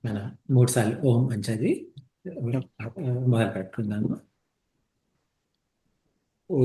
మన 3 సార్లు ఓం అని చదివి మొదలు పెట్టుకుందాము. ఓ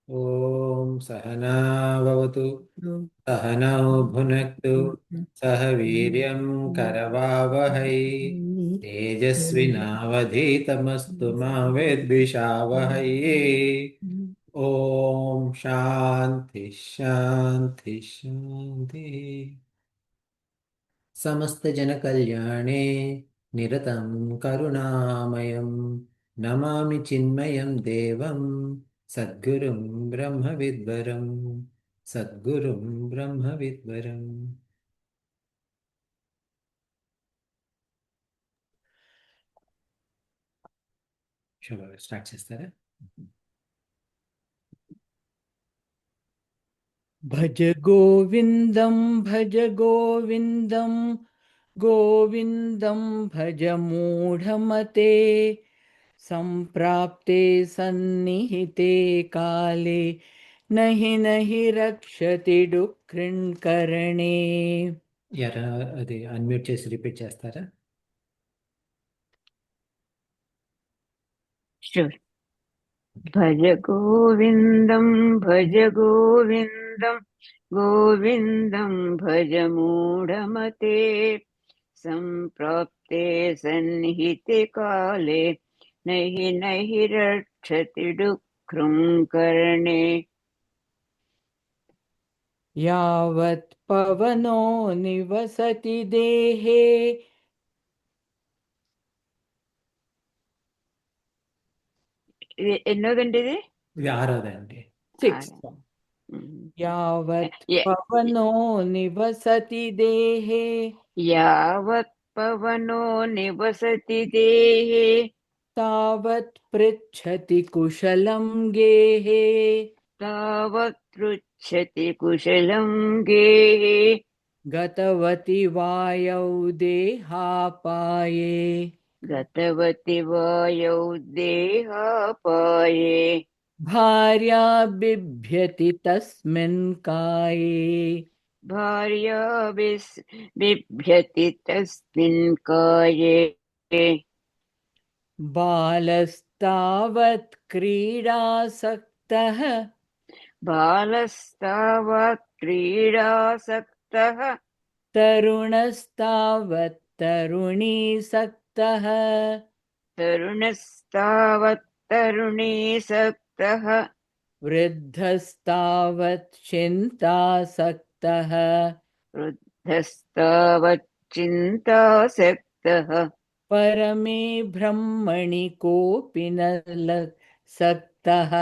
ఓం సహనా భవతు సహనౌ భునక్తు సహ వీర్యం కరవావహై తేజస్వినావధీతమస్తు మా విద్విషావహై. ఓం శాంతి శాంతి శాంతి. సమస్త జన కళ్యాణే నిరతం కరుణామయం నమామి చిన్మయం దేవం సద్గురుం బ్రహ్మ విద్వరం. సద్గురుం బ్రహ్మ విద్వరం. స్టార్ట్ చేస్తారా? భజ గోవిందం భజ గోవిందం గోవిందం భజ మూఢమతే సంప్రాప్తే సన్నిహితే కాలే నహి నహి రక్షతి డుక్రిణ్కరణే. అది అన్మ్యూట్ చేసి రిపీట్ చేస్తారా? Sure. భజ గోవిందం భజ గోవిందం గోవిందం భజ మూఢమతే సంప్రాప్తే సన్నిహితే కాలే నహి నహి రక్షతి డుక్రుంకరణే. యావత్ పవనో నివసతి దేహే ఎన్నోదండి ఇది? ఇది ఆరోదండి. 6. యావత్ పవనో నివసతి దేహే యావత్ పవనో నివసతి దేహే తావత్ పృచ్ఛతి కుశలం గేహే తావత్ పృచ్ఛతి కుశలం గేహే గతవతి వాయౌ దేహాపాయే గతవతి వాయౌ దేహాపాయే భార్యా బిభ్యతి తస్మిన్ కాయే భార్యా బిభ్యతి తస్మిన్ కాయే బాలస్తావత్ క్రీడాసక్తః బాలస్తావత్ క్రీడాసక్తః తరుణస్తావత్ తరుణీసక్తః తరుణస్తావత్ తరుణీసక్తః వృద్ధస్తావత్ చింతాసక్తః వృద్ధస్తావత్ చింతాసక్తః పరమే బ్రహ్మణి కోపి న సక్తః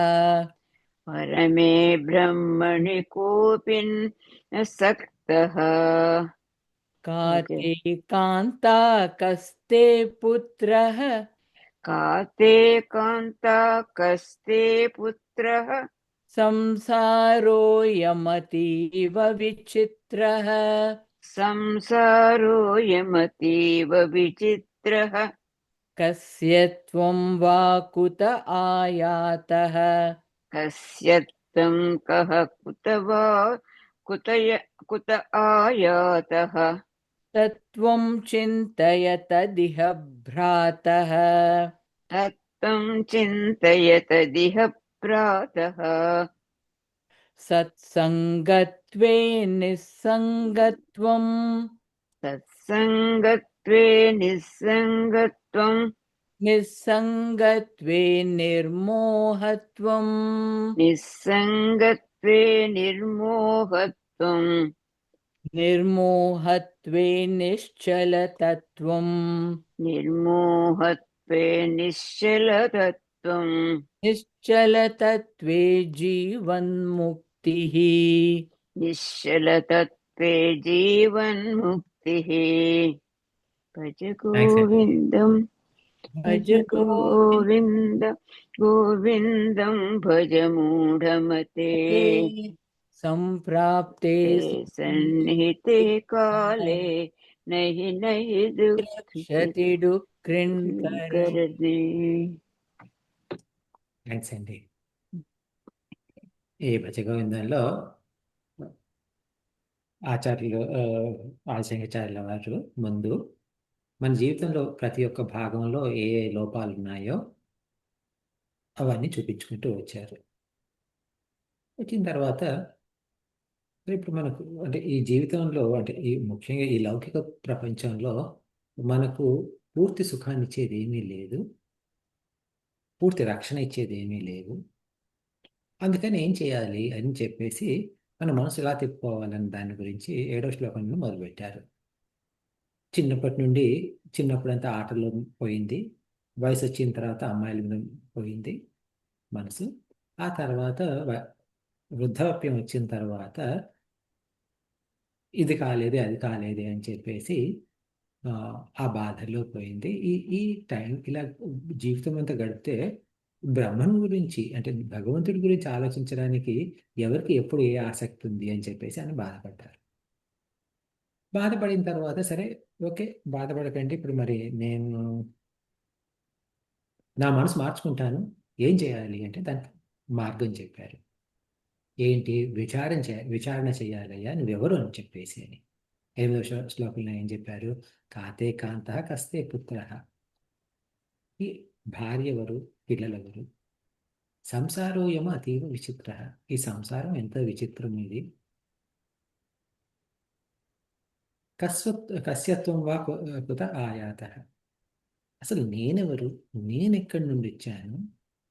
పరమే బ్రహ్మణి కోపి న సక్తః. కాతే కాంతా కస్తే పుత్రః కాతే కాంతా కస్తే పుత్రః సంసారోయమతీవ విచిత్రః సంసారోయమతీవ విచిత్రః. కస్య త్వం వా కుత ఆయాతః కస్య త్వం కః కుత వా కుత ఆయాతః తత్వం చింతయ తదిహ భ్రాతః తత్వం చింతయ తదిహ ప్రాతః. సత్సంగత్వే నిస్సంగత్వం సత్సంగత్వే నిస్సంగత్వం నిస్సంగత్వే నిర్మోహత్వం నిస్సంగత్వే నిర్మోహత్వే నిర్మోహత్వం నిర్మోహత్వే నిశ్చలతత్వం నిర్మోహత్వే నిశ్చలతత్వం నిశ్చలతత్వే జీవన్ముక్తిః నిశ్చలతత్వే జీవన్ముక్తిః భజ థ్యాంక్స్ అండి. గోవిందం భజ భజ గోవింద గోవిందం భజ మూఢమతే సంప్రాప్తే సన్నిహితే కాలే నహి నహి రక్షతి డుక్రిణకరం. దుఃఖకరణే. థ్యాంక్స్ అండి. ఈ భజగోవిందంలో ఆచార్యులు ఆదిశంకరాచార్యుల వారు ముందు మన జీవితంలో ప్రతి ఒక్క భాగంలో ఏ ఏ లోపాలు ఉన్నాయో అవన్నీ చూపించుకుంటూ వచ్చారు. వచ్చిన తర్వాత ఇప్పుడు మనకు అంటే ఈ జీవితంలో అంటే ఈ ముఖ్యంగా ఈ లౌకిక ప్రపంచంలో మనకు పూర్తి సుఖాన్ని ఇచ్చేది ఏమీ లేదు, పూర్తి రక్షణ ఇచ్చేది ఏమీ లేదు. అందుకని ఏం చేయాలి అని చెప్పేసి మన మనసు ఎలా తిప్పుకోవాలని దాని గురించి 7వ శ్లోకం నుండి మొదలుపెట్టారు. చిన్నప్పుడంతా ఆటల్లో పోయింది, వయసు వచ్చిన తర్వాత అమ్మాయిల మీద పోయింది మనసు. ఆ తర్వాత వృద్ధాప్యం వచ్చిన తర్వాత ఇది కాలేదు అది కాలేదు అని చెప్పేసి ఆ బాధలో పోయింది. ఈ టైం ఇలా జీవితం అంతా గడిపితే బ్రహ్మం గురించి అంటే భగవంతుడి గురించి ఆలోచించడానికి ఎవరికి ఎప్పుడు ఏ ఆసక్తి ఉంది అని చెప్పేసి అని బాధపడ్డారు. బాధపడిన తర్వాత సరే ఓకే బాధపడకండి, ఇప్పుడు మరి నేను నా మనసు మార్చుకుంటాను, ఏం చేయాలి అంటే దానికి మార్గం చెప్పారు. ఏంటి విచారణ చేయాలయ్యా నువ్వెవరు అని చెప్పేసి అని. 8వ శ్లోకంలో ఏం చెప్పారు? కాతే కాంత కస్తే పుత్ర, ఈ భార్య ఎవరు, పిల్లలెవరు, సంసారోయమ అతీవ విచిత్ర, ఈ సంసారం ఎంత విచిత్రం ఇది, కస్యత్వం వా కుత ఆయాత, అసలు నేనెవరు, నేనెక్కడి నుండి వచ్చాను,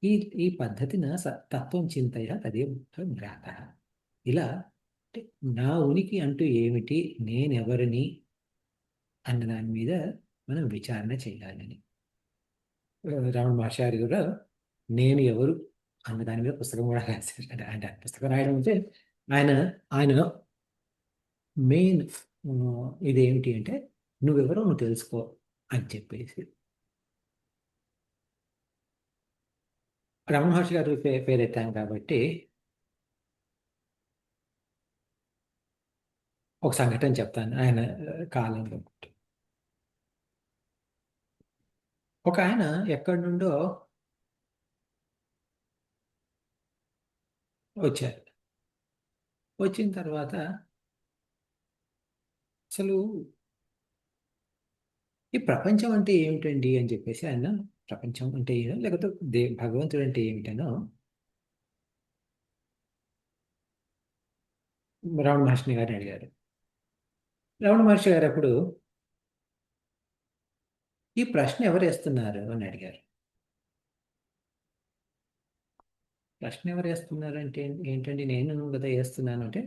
ఈ ఈ పద్ధతిన తత్వం చింతయ తదేవ భ్రాత. ఇలా అంటే నా ఉనికి అంటూ ఏమిటి, నేనెవరిని అన్న దాని మీద మనం విచారణ చేయాలని రమణ మహర్షి కూడా నేను ఎవరు అన్న దాని మీద పుస్తకం కూడా రాశారు. అంటే పుస్తకం రాయడం అంటే ఆయన మెయిన్ ఇదేమిటి అంటే నువ్వెవరో నువ్వు తెలుసుకో అని చెప్పేసి. రమణ మహర్షి గారు పేరెత్తాం కాబట్టి ఒక సంఘటన చెప్తాను. ఆయన కాలంలో ఒక ఆయన ఎక్కడి నుండో వచ్చారు. వచ్చిన తర్వాత అసలు ఈ ప్రపంచం అంటే ఏమిటండి అని చెప్పేసి ఆయన, ప్రపంచం అంటే ఏదో లేకపోతే భగవంతుడు అంటే ఏమిటనో రమణ మహర్షి గారిని అడిగారు. రమణ మహర్షి గారు అప్పుడు ఈ ప్రశ్న ఎవరు వేస్తున్నారు అని అడిగారు. ప్రశ్న ఎవరు వేస్తున్నారు అంటే ఏంటండి, నేను కదా వేస్తున్నాను అంటే,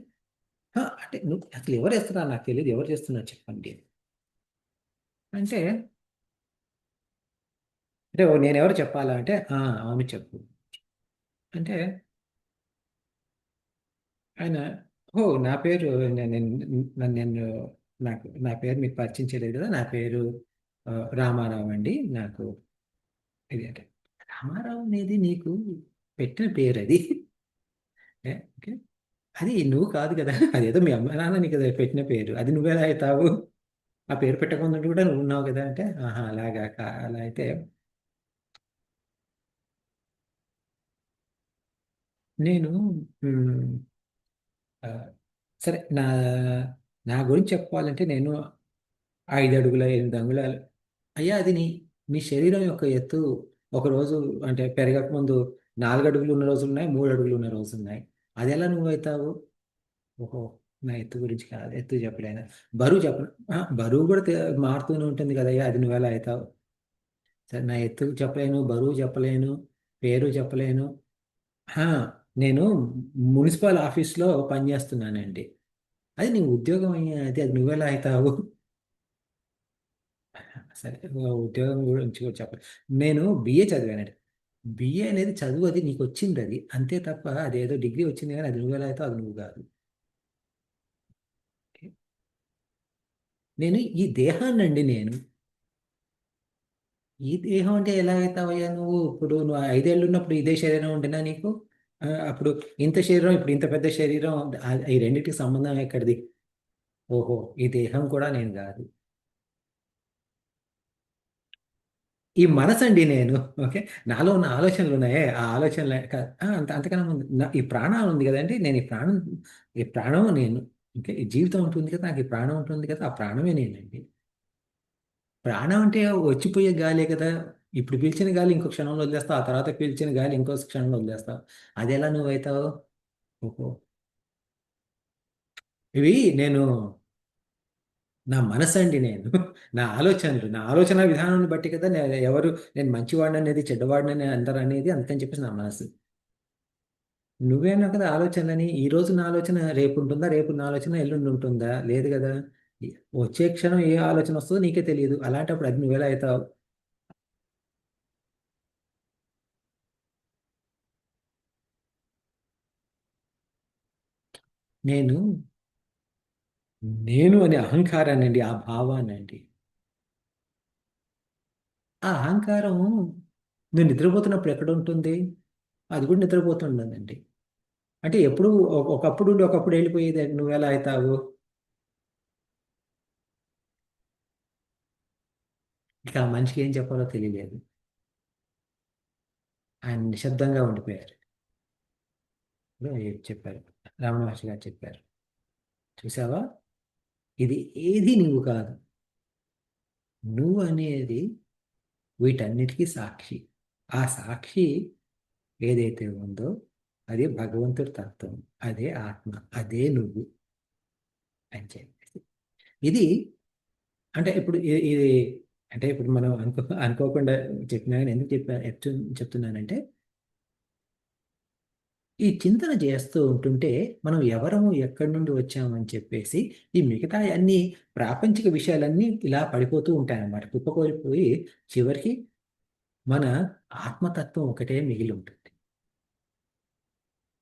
అంటే నువ్వు అసలు ఎవరు వేస్తున్నారు నాకు తెలియదు, ఎవరు చేస్తున్నారు చెప్పండి అంటే నేను ఎవరు చెప్పాలా అంటే అవును చెప్పు అంటే ఆయన నా పేరు నేను నా పేరు మీకు పరిచయం చేయలేదు కదా, నా పేరు రామారావు అండి, నాకు ఇది అంటే రామారావు అనేది నీకు పెట్టిన పేరు అది ఓకే, అది నువ్వు కాదు కదా, అదేదో మీ అమ్మ నాన్న నీకు పెట్టిన పేరు, అది నువ్వెలా అవుతావు, ఆ పేరు పెట్టకుండా కూడా నువ్వు ఉన్నావు కదా అంటే అలాగా అలా అయితే నేను సరే నా గురించి చెప్పాలంటే నేను 5 అడుగుల 8 అంగుళాలు. అయ్యా అది నీ శరీరం యొక్క ఎత్తు ఒకరోజు అంటే పెరగక ముందు 4 అడుగులు ఉన్న రోజులు ఉన్నాయి, 3 అడుగులు ఉన్న రోజులు ఉన్నాయి. అది ఎలా నువ్వు అవుతావు? ఓహో నా ఎత్తు గురించి కాదు, ఎత్తు చెప్పలేను, బరువు చెప్పను, బరువు కూడా మారుతూనే ఉంటుంది కదయ్యా, అది నువ్వు ఎలా అవుతావు? సరే నా ఎత్తు చెప్పలేను, బరువు చెప్పలేను, పేరు చెప్పలేను, నేను మున్సిపల్ ఆఫీస్లో పనిచేస్తున్నానండి. అది నీ ఉద్యోగం అది అది నువ్వెలా అవుతావు? సరే, ఉద్యోగం గురించి కూడా చెప్పాలి. నేను బిఏ చదివానండి. బిఏ అనేది చదువు, అది నీకు వచ్చింది, అది అంతే తప్ప అదేదో డిగ్రీ వచ్చింది కానీ అది నువ్వెలా అవుతావు, అది నువ్వు కాదు. ఓకే? నేను ఈ దేహాన్నండి నేను. ఈ దేహం అంటే ఎలా అవుతావయ్యా నువ్వు? ఇప్పుడు నువ్వు 5 ఏళ్ళు ఉన్నప్పుడు ఇదే శరీరం ఉండేనా నీకు? అప్పుడు ఇంత శరీరం, ఇప్పుడు ఇంత పెద్ద శరీరం, ఈ రెండింటికి సంబంధం ఎక్కడిది? ఓహో, ఈ దేహం కూడా నేను కాదు. ఈ మనసు అండి నేను. ఓకే, నాలో ఉన్న ఆలోచనలు ఉన్నాయే, ఆ ఆలోచనలు అంతకన్నా ముందు ఈ ప్రాణం ఉంది కదండి, నేను ఈ ప్రాణం నేను. ఓకే, ఈ జీవితం ఉంటుంది కదా, నాకు ఈ ప్రాణం ఉంటుంది కదా, ఆ ప్రాణమే నేనండి. ప్రాణం అంటే వచ్చిపోయే గాలే కదా. ఇప్పుడు పీల్చిన గాలి ఇంకో క్షణంలో వదిలేస్తావు, ఆ తర్వాత పీల్చిన గాలి ఇంకో క్షణంలో వదిలేస్తావు. అది ఎలా నువ్వు అవుతావు? ఓహో, ఇవి నేను, నా మనసు అండి నేను. నా ఆలోచన విధానాన్ని బట్టి కదా నేను మంచివాడిని అనేది, చెడ్డవాడిని అందరు అనేది, అందుకని చెప్పేసి నా మనసు. నువ్వేనా కదా ఆలోచనలని, ఈ రోజు నా ఆలోచన రేపు ఉంటుందా, రేపు నా ఆలోచన ఎల్లుండి ఉంటుందా? లేదు కదా. వచ్చే క్షణం ఏ ఆలోచన వస్తుందో నీకే తెలియదు. అలాంటప్పుడు అది నువ్వెలా అవుతావు? నేను నేను అనే అహంకారాన్ని అండి, ఆ భావాన్ని అండి. ఆ అహంకారం నువ్వు నిద్రపోతున్నప్పుడు ఎక్కడ ఉంటుంది? అది కూడా నిద్రపోతుండదండి. అంటే ఎప్పుడు ఒకప్పుడు ఉండి ఒకప్పుడు వెళ్ళిపోయేది, నువ్వెలా అవుతావు? ఇక ఆ మనిషికి ఏం చెప్పాలో తెలియలేదు. ఆయన నిశ్శబ్దంగా ఉండిపోయారు. ఇప్పుడు చెప్పారు, రమణ మహర్షి గారు చెప్పారు. చూసావా, ఇది ఏది నువ్వు కాదు. నువ్వు అనేది వీటన్నిటికీ సాక్షి. ఆ సాక్షి ఏదైతే ఉందో అది భగవంతుడి తత్వం, అదే ఆత్మ, అదే నువ్వు అని చెప్పేసి. ఇది అంటే ఇప్పుడు ఇది అంటే ఇప్పుడు మనం అనుకోకుండా చెప్పినా కానీ ఎందుకు చెప్తున్నానంటే, ఈ చింతన చేస్తూ ఉంటుంటే మనం ఎవరము, ఎక్కడి నుండి వచ్చామని చెప్పేసి ఈ మిగతా అన్ని ప్రాపంచిక విషయాలన్నీ ఇలా పడిపోతూ ఉంటాయన్నమాట, కుప్పకూలిపోయి చివరికి మన ఆత్మతత్వం ఒకటే మిగిలి ఉంటుంది.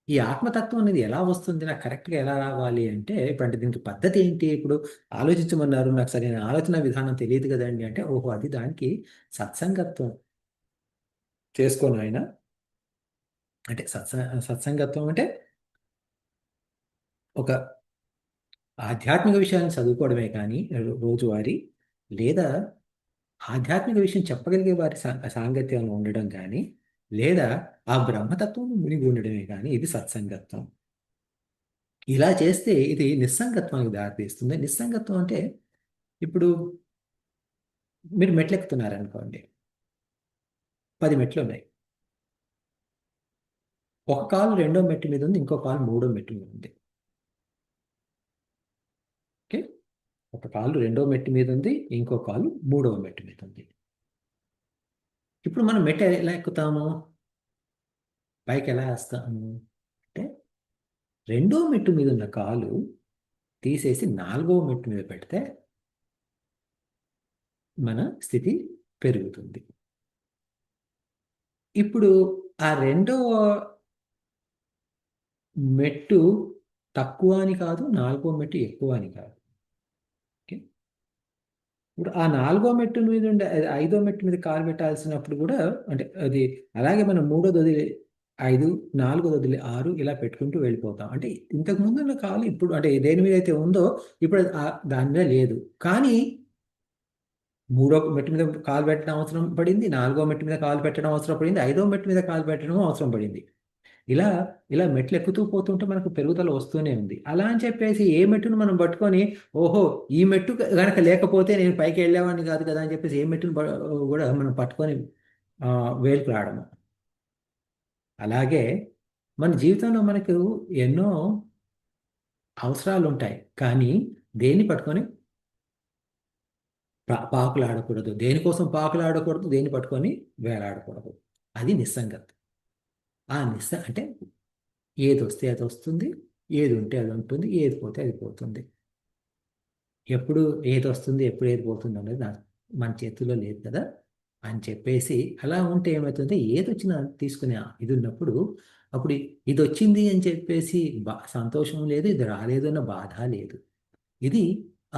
ఈ ఆత్మతత్వం అనేది ఎలా వస్తుంది, నాకు కరెక్ట్గా ఎలా రావాలి అంటే, ఇప్పుడు అంటే దీనికి పద్ధతి ఏంటి? ఇప్పుడు ఆలోచించమన్నారు, నాకు సరైన ఆలోచన విధానం తెలియదు కదండి అంటే, ఓహో, అది దానికి సత్సంగత్వం చేసుకోను ఆయన. అంటే సత్సంగత్వం అంటే ఒక ఆధ్యాత్మిక విషయాన్ని చదువుకోవడమే కానీ రోజువారీ, లేదా ఆధ్యాత్మిక విషయం చెప్పగలిగే వారి సాంగత్యంలో ఉండడం కానీ, లేదా ఆ బ్రహ్మతత్వం మునిగి ఉండడమే కానీ ఇది సత్సంగత్వం. ఇలా చేస్తే ఇది నిస్సంగత్వానికి దారితీస్తుంది. నిస్సంగత్వం అంటే ఇప్పుడు మీరు మెట్లు ఎక్కుతున్నారనుకోండి, 10 మెట్లు ఉన్నాయి. ఒక కాలు రెండో మెట్టు మీద ఉంది, ఇంకో కాలు మూడో మెట్టు మీద ఉంది. ఓకే, ఒక కాలు రెండో మెట్టు మీద ఉంది, ఇంకో కాలు మూడవ మెట్టు మీద ఉంది. ఇప్పుడు మనం మెట్టు ఎలా ఎక్కుతాము, పైకి ఎలా వేస్తాము అంటే, రెండో మెట్టు మీద ఉన్న కాలు తీసేసి నాలుగవ మెట్టు మీద పెడితే మన స్థితి పెరుగుతుంది. ఇప్పుడు ఆ రెండవ మెట్టు తక్కువ అని కాదు, నాలుగో మెట్టు ఎక్కువ అని కాదు. ఓకే, ఇప్పుడు ఆ నాలుగో మెట్టు మీద ఉండే ఐదో మెట్టు మీద కాలు పెట్టాల్సినప్పుడు కూడా, అంటే అది అలాగే మనం మూడోది వదిలి 5, నాలుగోది వదిలి 6 ఇలా పెట్టుకుంటూ వెళ్ళిపోతాం. అంటే ఇంతకు ముందు ఉన్న కాలు ఇప్పుడు అంటే దేని మీద అయితే ఉందో ఇప్పుడు దాని మీద లేదు. కానీ మూడో మెట్టు మీద కాలు పెట్టడం అవసరం పడింది, నాలుగో మెట్టు మీద కాలు పెట్టడం అవసరం పడింది, ఐదో మెట్టు మీద కాలు పెట్టడం అవసరం పడింది. ఇలా ఇలా మెట్లు ఎక్కుతూ పోతుంటే మనకు పెరుగుదల వస్తూనే ఉంది. అలా అని చెప్పేసి ఏ మెట్టును మనం పట్టుకొని, ఓహో, ఈ మెట్టు గనక లేకపోతే నేను పైకి వెళ్ళేవాడిని కాదు కదా అని చెప్పేసి ఏ మెట్టును కూడా మనం పట్టుకొని వేలుకు రావడము. అలాగే మన జీవితంలో మనకు ఎన్నో అవసరాలు ఉంటాయి, కానీ దేన్ని పట్టుకొని పాకులాడకూడదు, దేనికోసం పాకులాడకూడదు, దేన్ని పట్టుకొని వేలాడకూడదు. అది నిస్సంగత. అంటే ఏది వస్తే అది వస్తుంది, ఏది ఉంటే అది ఉంటుంది, ఏది పోతే అది పోతుంది. ఎప్పుడు ఏది వస్తుంది, ఎప్పుడు ఏది పోతుంది అనేది మన చేతుల్లో లేదు కదా అని చెప్పేసి, అలా ఉంటే ఏమవుతుంది, ఏది వచ్చినా తీసుకునే ఇది ఉన్నప్పుడు, అప్పుడు ఇది వచ్చింది అని చెప్పేసి సంతోషం లేదు, ఇది రాలేదు అన్న బాధ లేదు. ఇది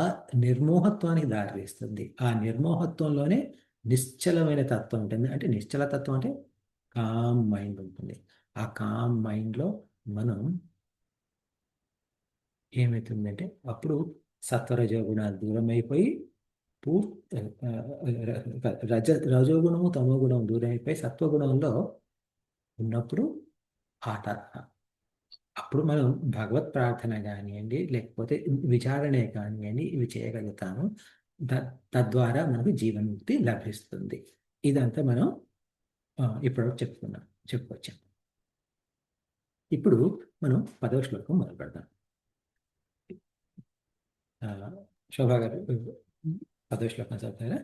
ఆ నిర్మోహత్వానికి దారితీస్తుంది. ఆ నిర్మోహత్వంలోనే నిశ్చలమైన తత్వం ఉంటుంది. అంటే నిశ్చల తత్వం అంటే కామ్ మైండ్ ఉంటుంది. ఆ కామ్ మైండ్లో మనం ఏమవుతుందంటే అప్పుడు సత్వరజోగుణాలు దూరం అయిపోయి పూర్తి రజోగుణము తమోగుణం దూరం అయిపోయి సత్వగుణంలో ఉన్నప్పుడు ఆట అప్పుడు మనం భగవత్ ప్రార్థన కానివ్వండి, లేకపోతే విచారణే కానివ్వండి, ఇవి చేయగలుగుతాము. తద్వారా మనకు జీవన్ముక్తి లభిస్తుంది. ఇదంతా మనం ఇప్పుడు చెప్పుకొచ్చాం. ఇప్పుడు మనం 10వ శ్లోకం మొదలు పెడదాం. శోభా గారు 10వ శ్లోకం చదువుతారా?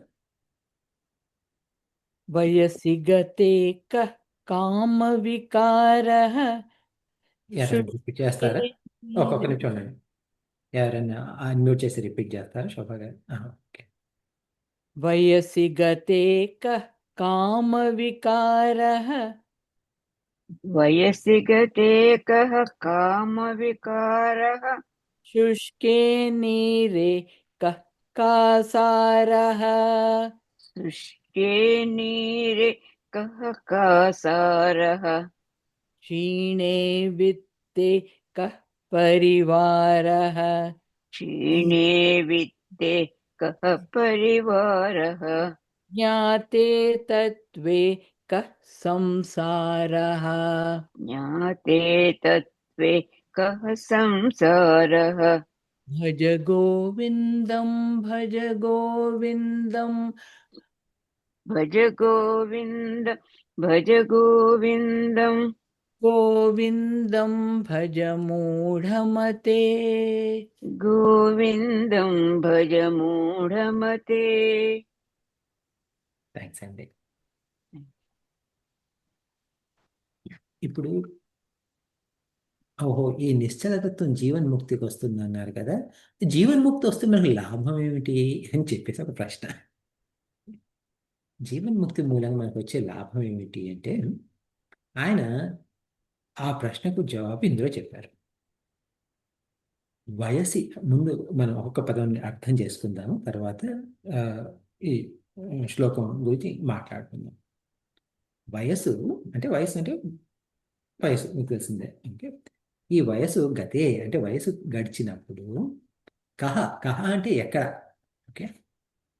వయసి గతే కః కామ వికారః ఎవరైనా రిపీట్ చేస్తారా? ఒక్కొక్క నిమిషం ఉండండి. ఎవరైనా అన్మ్యూట్ చేసి రిపీట్ చేస్తారా శోభా గారు? ఓకే. వయసి గతే కః కామ వికారః వయసి గతే కః కామవికారः శుష్కే నీరే కః కాసారః శుష్కే నీరే కః కాసారः క్షీణే విత్తే కః పరివారః క్షీణే విత్తే కః పరివారः జ్ఞాతే తత్వే కః సంసారః జ్ఞాతే తత్వే కః సంసారः భజ గోవిందం భజ గోవిందం భజ గోవింద భజ గోవిందం గోవిందం భజ మూఢమతే గోవిందం భజ మూఢమతే. థ్యాంక్స్ అండి. ఇప్పుడు ఓహో, ఈ నిశ్చలతత్వం జీవన్ముక్తికి వస్తుంది అన్నారు కదా. జీవన్ముక్తి వస్తే మనకు లాభం ఏమిటి అని చెప్పేసి ఒక ప్రశ్న. జీవన్ముక్తి మూలంగా మనకు వచ్చే లాభం ఏమిటి అంటే, ఆయన ఆ ప్రశ్నకు జవాబు ఇందులో చెప్పారు. వయసి ముందు మనం ఒక్కొక్క పదాన్ని అర్థం చేసుకుందాము, తర్వాత ఈ శ్లోకం గురించి మాట్లాడుకుందాం. వయసు అంటే వయసు మీకు తెలిసిందే. ఓకే, ఈ వయసు గతే అంటే వయసు గడిచినప్పుడు, కహ అంటే ఎక్కడ. ఓకే,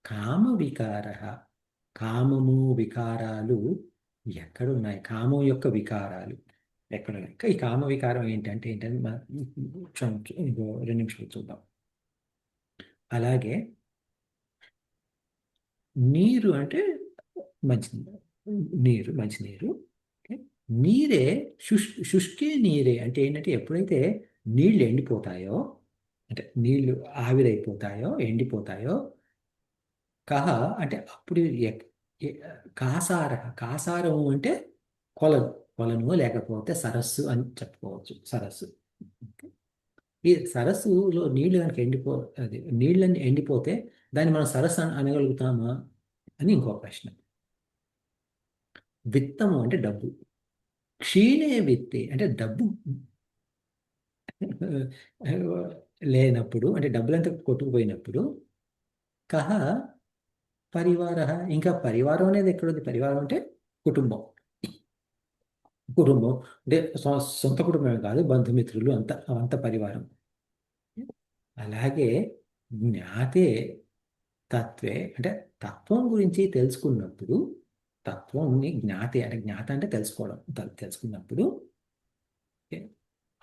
కామ వికార, కామము వికారాలు ఎక్కడున్నాయి, కామం యొక్క వికారాలు ఎక్కడున్నాయి. ఈ కామ వికారం ఏంటంటే ఇంకో 2 నిమిషాలు చూద్దాం. అలాగే నీరు అంటే మంచినీరు. నీరే శుష్కే నీరే అంటే ఏంటంటే, ఎప్పుడైతే నీళ్లు ఎండిపోతాయో, అంటే నీళ్లు ఆవిరైపోతాయో, ఎండిపోతాయో, కహ అంటే అప్పుడు కాసారము అంటే కొలను లేకపోతే సరస్సు అని చెప్పుకోవచ్చు. సరస్సు. ఈ సరస్సులో నీళ్లు కనుక నీళ్ళని ఎండిపోతే దాన్ని మనం సరస్సు అనగలుగుతామా అని ఇంకో ప్రశ్న. విత్తము అంటే డబ్బు. క్షీణే విత్తే అంటే డబ్బు లేనప్పుడు, అంటే డబ్బులంతా కొట్టుకుపోయినప్పుడు, కహ పరివార, ఇంకా పరివారం అనేది ఎక్కడుంది? పరివారం అంటే కుటుంబం అంటే సొంత కుటుంబమే కాదు, బంధుమిత్రులు అంత పరివారం. అలాగే జ్ఞాతే తత్వే అంటే తత్వం గురించి తెలుసుకున్నప్పుడు, తత్వంని జ్ఞాతే అంటే జ్ఞాత అంటే తెలుసుకున్నప్పుడు,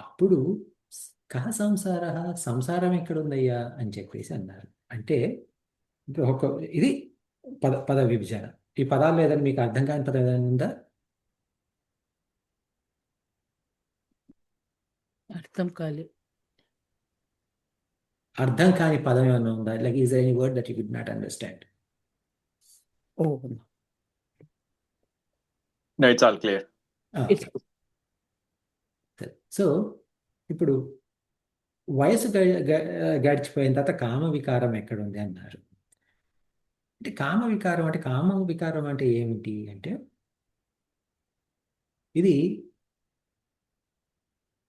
అప్పుడు కహ సంసారం ఎక్కడుందయ్యా అని చెప్పేసి అన్నారు. అంటే ఇది పద విభజన. ఈ పదాలు ఏదైనా మీకు అర్థం కాని పదం ఏదైనా ఉందా? అర్థం కాలేదు. అర్థం కాని పదం ఏమైనా ఉందా? Like is any word that you could not understand? No, it's all clear. Okay. So ఇప్పుడు వయసు గడిచిపోయిన తర్వాత కామ వికారం ఎక్కడుంది అన్నారు. అంటే కామ వికారం అంటే ఏమిటి అంటే ఇది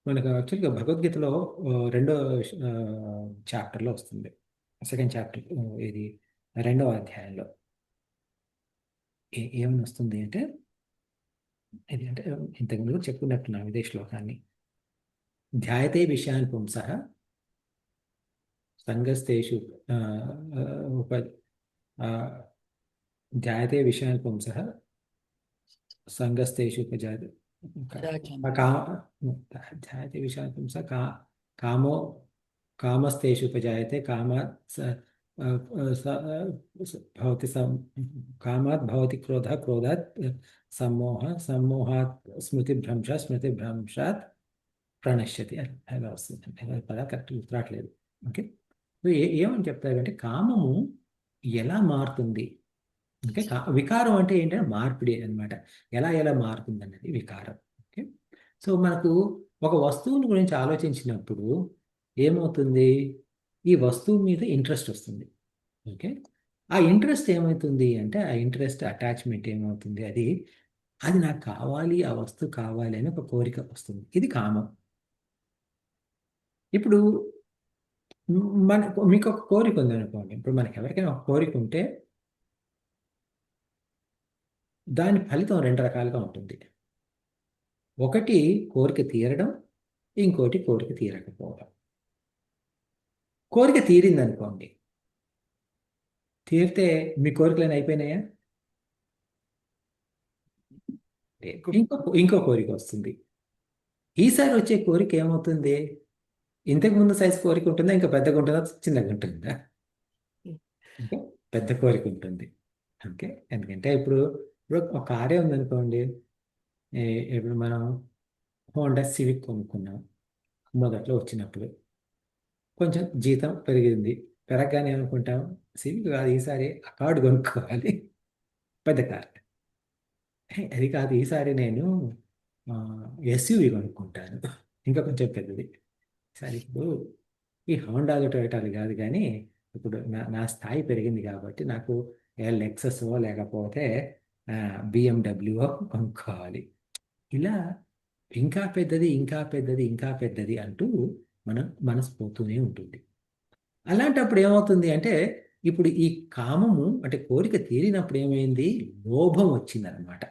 మనకు యాక్చువల్గా భగవద్గీతలో రెండో చాప్టర్లో వస్తుంది. సెకండ్ చాప్టర్, ఇది రెండవ అధ్యాయంలో ఏమని వస్తుంది అంటే, ఇది అంటే ఇంతకుముందు చెప్పుకున్నట్టున్నాను ఇదే శ్లోకాన్ని. ధ్యాయతే విషయాన్ పుంసః సంగస్తేషు ఉప ధ్యాయతే విషయాన్ పుంసః సంగస్తేషు ఉపజాతి ధ్యాయతే విషయాన్ పుంసః కామో కామస్తేషు ఉపజాయతే భవతి కామాత్ భవతి క్రోధः క్రోధాత్ సమ్మోహాత్ స్మృతిభ్రంశాత్ ప్రణశ్యతి. అలా వస్తుంది. పదాలు కరెక్ట్ గుర్తురాట్లేదు. ఓకే, ఏమని చెప్తారంటే కామము ఎలా మారుతుంది, ఓకే, వికారం అంటే ఏంటంటే మార్పిడి అనమాట. ఎలా మారుతుంది అన్నది వికారం. ఓకే, సో మనకు ఒక వస్తువుని గురించి ఆలోచించినప్పుడు ఏమవుతుంది, ఈ వస్తువు మీద ఇంట్రెస్ట్ వస్తుంది. ఓకే, ఆ ఇంట్రెస్ట్ ఏమవుతుంది అంటే ఆ ఇంట్రెస్ట్ అటాచ్మెంట్ ఏమవుతుంది, అది నాకు కావాలి, ఆ వస్తువు కావాలి అని ఒక కోరిక వస్తుంది. ఇది కామం. ఇప్పుడు మీకు ఒక కోరిక ఉంది అనుకోండి. ఇప్పుడు మనకి ఎవరికైనా ఒక కోరిక ఉంటే దాని ఫలితం రెండు రకాలుగా ఉంటుంది. ఒకటి కోరిక తీరడం, ఇంకోటి కోరిక తీరకపోవడం. కోరిక తీరింది అనుకోండి, తీరితే మీ కోరికలు అయిపోయినాయా? ఇంకో కోరిక వస్తుంది. ఈసారి వచ్చే కోరిక ఏమవుతుంది, ఇంతకు ముందు సైజు కోరిక ఉంటుందా, ఇంకా పెద్దగా ఉంటుందా, చిన్నగా ఉంటుందా? ఇంకా పెద్ద కోరిక ఉంటుంది. ఓకే, ఎందుకంటే ఇప్పుడు ఒక కారే ఉందనుకోండి. ఇప్పుడు మనం హోండా సివిక్ కొనుక్కున్నాం. మొదట్లో వచ్చినప్పుడు కొంచెం జీతం పెరగగానే అనుకుంటాం సివిక్ కాదు, ఈసారి అకార్డు కొనుక్కోవాలి, పెద్ద కార్. అది కాదు, ఈసారి నేను ఎస్యూవి కొనుక్కుంటాను, ఇంకా కొంచెం పెద్దది. సరే, ఇప్పుడు ఈ హోండాలు టొయోటాలు కాదు, కానీ ఇప్పుడు నా స్థాయి పెరిగింది కాబట్టి నాకు లెక్సస్ లేకపోతే బిఎండబ్ల్యూ కొనుక్కోవాలి. ఇలా ఇంకా పెద్దది, ఇంకా పెద్దది, ఇంకా పెద్దది అంటూ మనసు పోతూనే ఉంటుంది. అలాంటప్పుడు ఏమవుతుంది అంటే, ఇప్పుడు ఈ కామము అంటే కోరిక తీరినప్పుడు ఏమైంది, లోభం వచ్చిందనమాట.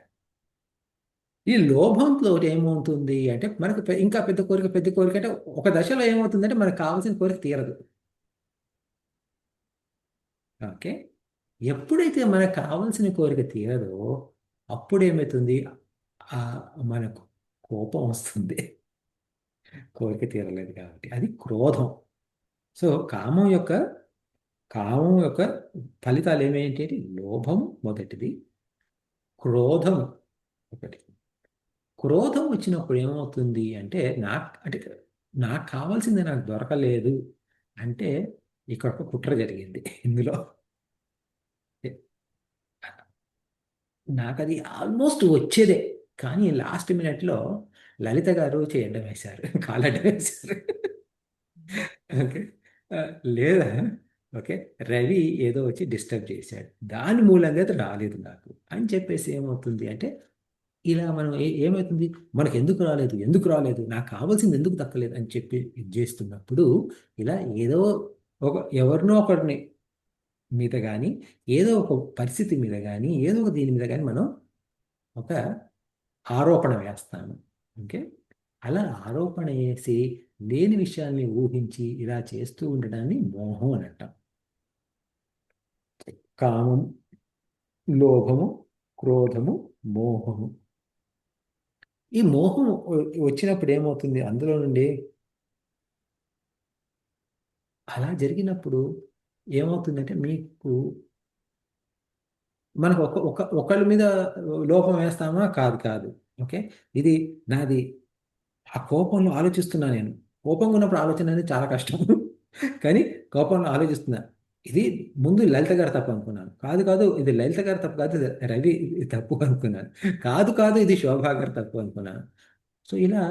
ఈ లోభంతో ఏమవుతుంది అంటే మనకు ఇంకా పెద్ద కోరిక అంటే ఒక దశలో ఏమవుతుందంటే మనకు కావాల్సిన కోరిక తీరదు. ఓకే, ఎప్పుడైతే మనకు కావాల్సిన కోరిక తీరదో అప్పుడు ఏమవుతుంది, మనకు కోపం వస్తుంది, కోరిక తీరలేదు కాబట్టి. అది క్రోధం. సో కామం యొక్క ఫలితాలు ఏమేంటి, లోభం మొదటిది, క్రోధం ఒకటి. క్రోధం వచ్చినప్పుడు ఏమవుతుంది అంటే నాకు కావాల్సింది నాకు దొరకలేదు అంటే ఇక్కడ ఒక కుట్ర జరిగింది. ఇందులో నాకు అది ఆల్మోస్ట్ వచ్చేదే, కానీ లాస్ట్ మినిట్లో లలిత గారు చేయడం వేశారు, కాలడ్డం వేశారు. ఓకే, లేదా ఓకే, రవి ఏదో వచ్చి డిస్టర్బ్ చేశాడు, దాని మూలంగా అది రాలేదు నాకు అని చెప్పేసి ఏమవుతుంది అంటే, ఇలా మనం ఏమవుతుంది, మనకు ఎందుకు రాలేదు, నాకు కావాల్సింది ఎందుకు దక్కలేదు అని చెప్పి ఇది చేస్తున్నప్పుడు ఇలా ఏదో ఎవరినో ఒకరిని మీద కానీ, ఏదో ఒక పరిస్థితి మీద కానీ, ఏదో ఒక దీని మీద కానీ మనం ఒక ఆరోపణ వేస్తాము. ఓకే, అలా ఆరోపణ వేసి లేని విషయాన్ని ఊహించి ఇలా చేస్తూ ఉండడాన్ని మోహం అని అంటాం. కామం, లోభము, క్రోధము, మోహము. ఈ మోహం వచ్చినప్పుడు ఏమవుతుంది, అందులో నుండి అలా జరిగినప్పుడు ఏమవుతుందంటే మీకు మనకు ఒకళ్ళ మీద లోపం వేస్తామా, కాదు. ఓకే, ఇది నాది, ఆ కోపంలో ఆలోచిస్తున్నా. నేను కోపంగా ఉన్నప్పుడు ఆలోచన అనేది చాలా కష్టం, కానీ కోపంలో ఆలోచిస్తున్నా. ఇది ముందు లలిత గారు తప్పు అనుకున్నాను, కాదు ఇది లలిత గారు తప్పు కాదు, రవి తప్పు అనుకున్నాను, కాదు ఇది శోభా గారు తప్పు అనుకున్నాను. సో ఇలా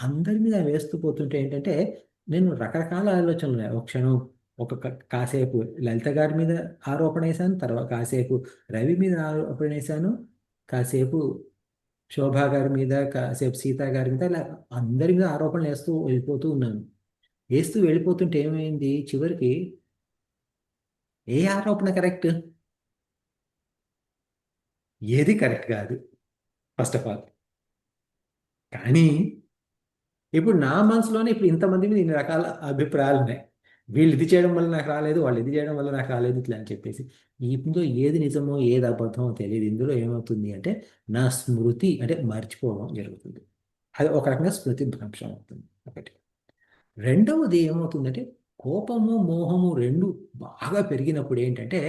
అందరి మీద వేస్తూ పోతుంటే ఏంటంటే నేను రకరకాల ఆలోచనలు ఉన్నాయి. ఒక క్షణం కాసేపు లలిత గారి మీద ఆరోపణ వేశాను, తర్వాత కాసేపు రవి మీద ఆరోపణ వేశాను, కాసేపు శోభా గారి మీద, కాసేపు సీత గారి మీద, ఇలా అందరి మీద ఆరోపణలు వేస్తూ వెళ్ళిపోతూ ఉన్నాను. వేస్తూ వెళ్ళిపోతుంటే ఏమైంది, చివరికి ఏ ఆరోపణ కరెక్ట్, ఏది కరెక్ట్ కాదు ఫస్ట్ ఆఫ్ ఆల్. కానీ ఇప్పుడు నా మనసులోనే ఇప్పుడు ఇంతమంది మీద ఇన్ని రకాల అభిప్రాయాలు ఉన్నాయి. వీళ్ళు ఇది చేయడం వల్ల నాకు రాలేదు, వాళ్ళు ఇది చేయడం వల్ల నాకు రాలేదు, ఇట్లా అని చెప్పేసి ఇందులో ఏది నిజమో ఏది అబద్ధమో తెలియదు. ఇందులో ఏమవుతుంది అంటే నా స్మృతి అంటే మర్చిపోవడం జరుగుతుంది. అది ఒక రకంగా స్మృతి భ్రంశం అవుతుంది ఒకటి. రెండవది ఏమవుతుందంటే కోపము మోహము రెండు బాగా పెరిగినప్పుడు ఏంటంటే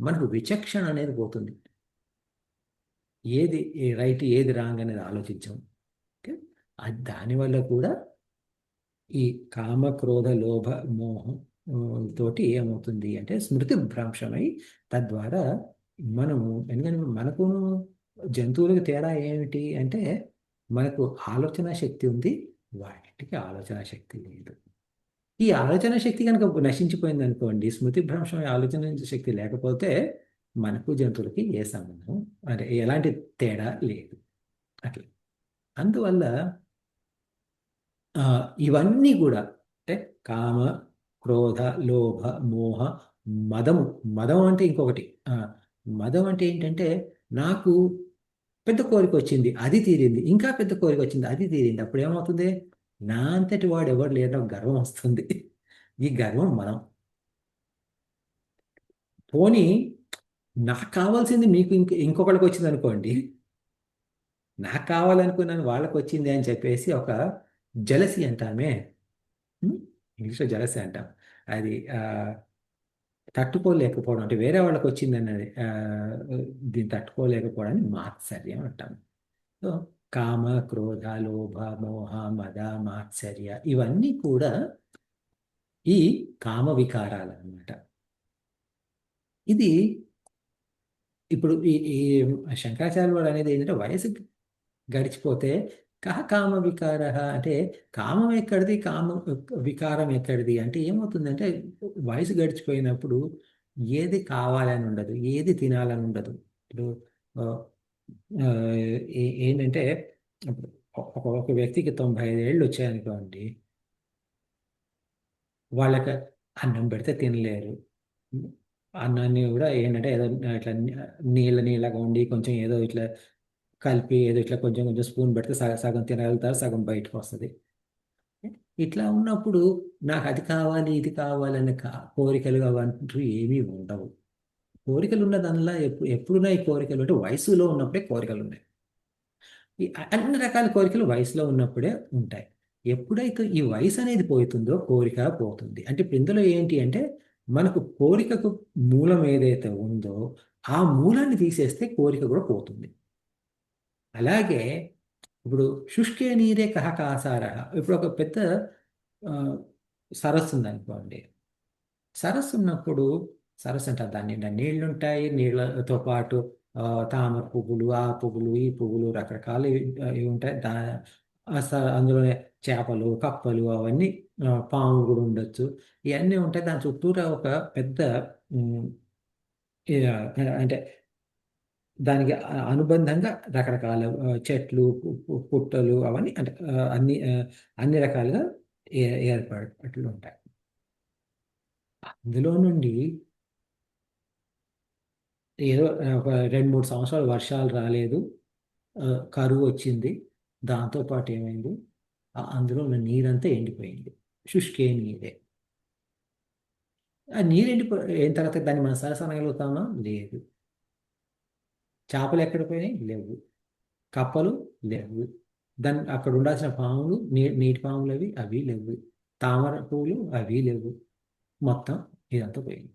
మనకు విచక్షణ అనేది పోతుంది. ఏది రైట్ ఏది రాంగ్ అనేది ఆలోచించాం. ఓకే, అది దానివల్ల కూడా ఈ కామ క్రోధ లోభ మోహం తోటి ఏమవుతుంది అంటే స్మృతి భ్రంశమై తద్వారా మనము, ఎందుకంటే మనకు జంతువులకు తేడా ఏమిటి అంటే మనకు ఆలోచన శక్తి ఉంది, వాటికి ఆలోచన శక్తి లేదు. ఈ ఆలోచన శక్తి కనుక నశించిపోయింది అనుకోండి, స్మృతి భ్రంశం ఆలోచన శక్తి లేకపోతే మనకు జంతువులకి ఏ సంబంధం అంటే ఎలాంటి తేడా లేదు అట్లా. అందువల్ల ఇవన్నీ కూడా అంటే కామ క్రోధ లోభ మోహ మదము. మదం అంటే ఇంకొకటి, మదం అంటే ఏంటంటే నాకు పెద్ద కోరిక వచ్చింది అది తీరింది, ఇంకా పెద్ద కోరిక వచ్చింది అది తీరింది, అప్పుడు ఏమవుతుంది, నా అంతటి వాడు ఎవరు లేదో గర్వం వస్తుంది. ఈ గర్వం మనం. పోనీ నాకు కావాల్సింది మీకు ఇంకొకరికి వచ్చింది అనుకోండి, నాకు కావాలనుకున్నాను వాళ్ళకి వచ్చింది అని చెప్పేసి ఒక జలసి అంటామే, ఇంగ్లీష్లో జలసి అంటాం. అది తట్టుకోలేకపోవడం అంటే వేరే వాళ్ళకి వచ్చింది అన్నది, దీన్ని తట్టుకోలేకపోవడాన్ని మాత్సర్యం అంటాం. సో కామ క్రోధ లోభ మోహ మద మాత్సర్య ఇవన్నీ కూడా ఈ కామ వికారాలు అన్నమాట. ఇది ఇప్పుడు ఈ శంకరాచార్య వాడు అనేది ఏంటంటే వయసు గడిచిపోతే కామ వికార అంటే కామం ఎక్కడిది, వికారం ఎక్కడిది అంటే ఏమవుతుందంటే వయసు గడిచిపోయినప్పుడు ఏది కావాలని ఉండదు, ఏది తినాలని ఉండదు. ఇప్పుడు ఏంటంటే ఒక వ్యక్తికి 95 ఏళ్ళు వచ్చాయనుకోండి, వాళ్ళకి అన్నం పెడితే తినలేరు. అన్నాన్ని కూడా ఏంటంటే ఏదో ఇట్లా నీళ్ళగా ఉండి కొంచెం ఏదో ఇట్లా కలిపి ఏదో ఇట్లా కొంచెం కొంచెం స్పూన్ పెడితే సగం తినగలుగుతారు, సగం బయటకు వస్తుంది. ఇట్లా ఉన్నప్పుడు నాకు అది కావాలి ఇది కావాలనే కోరికలు అవంటూ ఏమీ ఉండవు. కోరికలు ఉన్న దానిలో ఎప్పుడున్నాయి కోరికలు అంటే వయసులో ఉన్నప్పుడే కోరికలు ఉన్నాయి. ఈ అన్ని రకాల కోరికలు వయసులో ఉన్నప్పుడే ఉంటాయి. ఎప్పుడైతే ఈ వయసు అనేది పోతుందో కోరిక పోతుంది. అంటే ఇప్పుడు ఇందులో ఏంటి అంటే మనకు కోరికకు మూలం ఏదైతే ఉందో ఆ మూలాన్ని తీసేస్తే కోరిక కూడా పోతుంది. అలాగే ఇప్పుడు శుష్కే నీరే కహ కాసార, ఇప్పుడు ఒక పెద్ద సరస్సు ఉందనుకోండి. సరస్సు ఉన్నప్పుడు సరస్సు అంటే దాని నిండా నీళ్లు ఉంటాయి, నీళ్లతో పాటు తామర పువ్వులు, ఆ పువ్వులు, ఈ పువ్వులు రకరకాలు ఇవి ఉంటాయి. అందులోనే చేపలు కప్పలు అవన్నీ, పాములు కూడా ఉండొచ్చు, ఇవన్నీ ఉంటాయి. దాని చుట్టూరా ఒక పెద్ద అంటే దానికి అనుబంధంగా రకరకాల చెట్లు పుట్టలు అవన్నీ అంటే అన్ని రకాలుగా ఏర్పాట్లు ఉంటాయి. అందులో నుండి ఏదో ఒక 2-3 సంవత్సరాలు వర్షాలు రాలేదు, కరువు వచ్చింది. దాంతోపాటు ఏమైంది, అందులో ఉన్న నీరంతా ఎండిపోయింది. శుష్కే నీరే. ఆ నీరు ఎండిపోయిన తర్వాత దాన్ని మనం సరసనగలుగుతామా, లేదు. చేపలు ఎక్కడ పోయినాయి, లేవు. కప్పలు లేవు. దాన్ని అక్కడ ఉండాల్సిన పాములు, నీటి పాములు అవి లేవు. తామర పువ్వులు అవి లేవు. మొత్తం ఇదంతా పోయింది.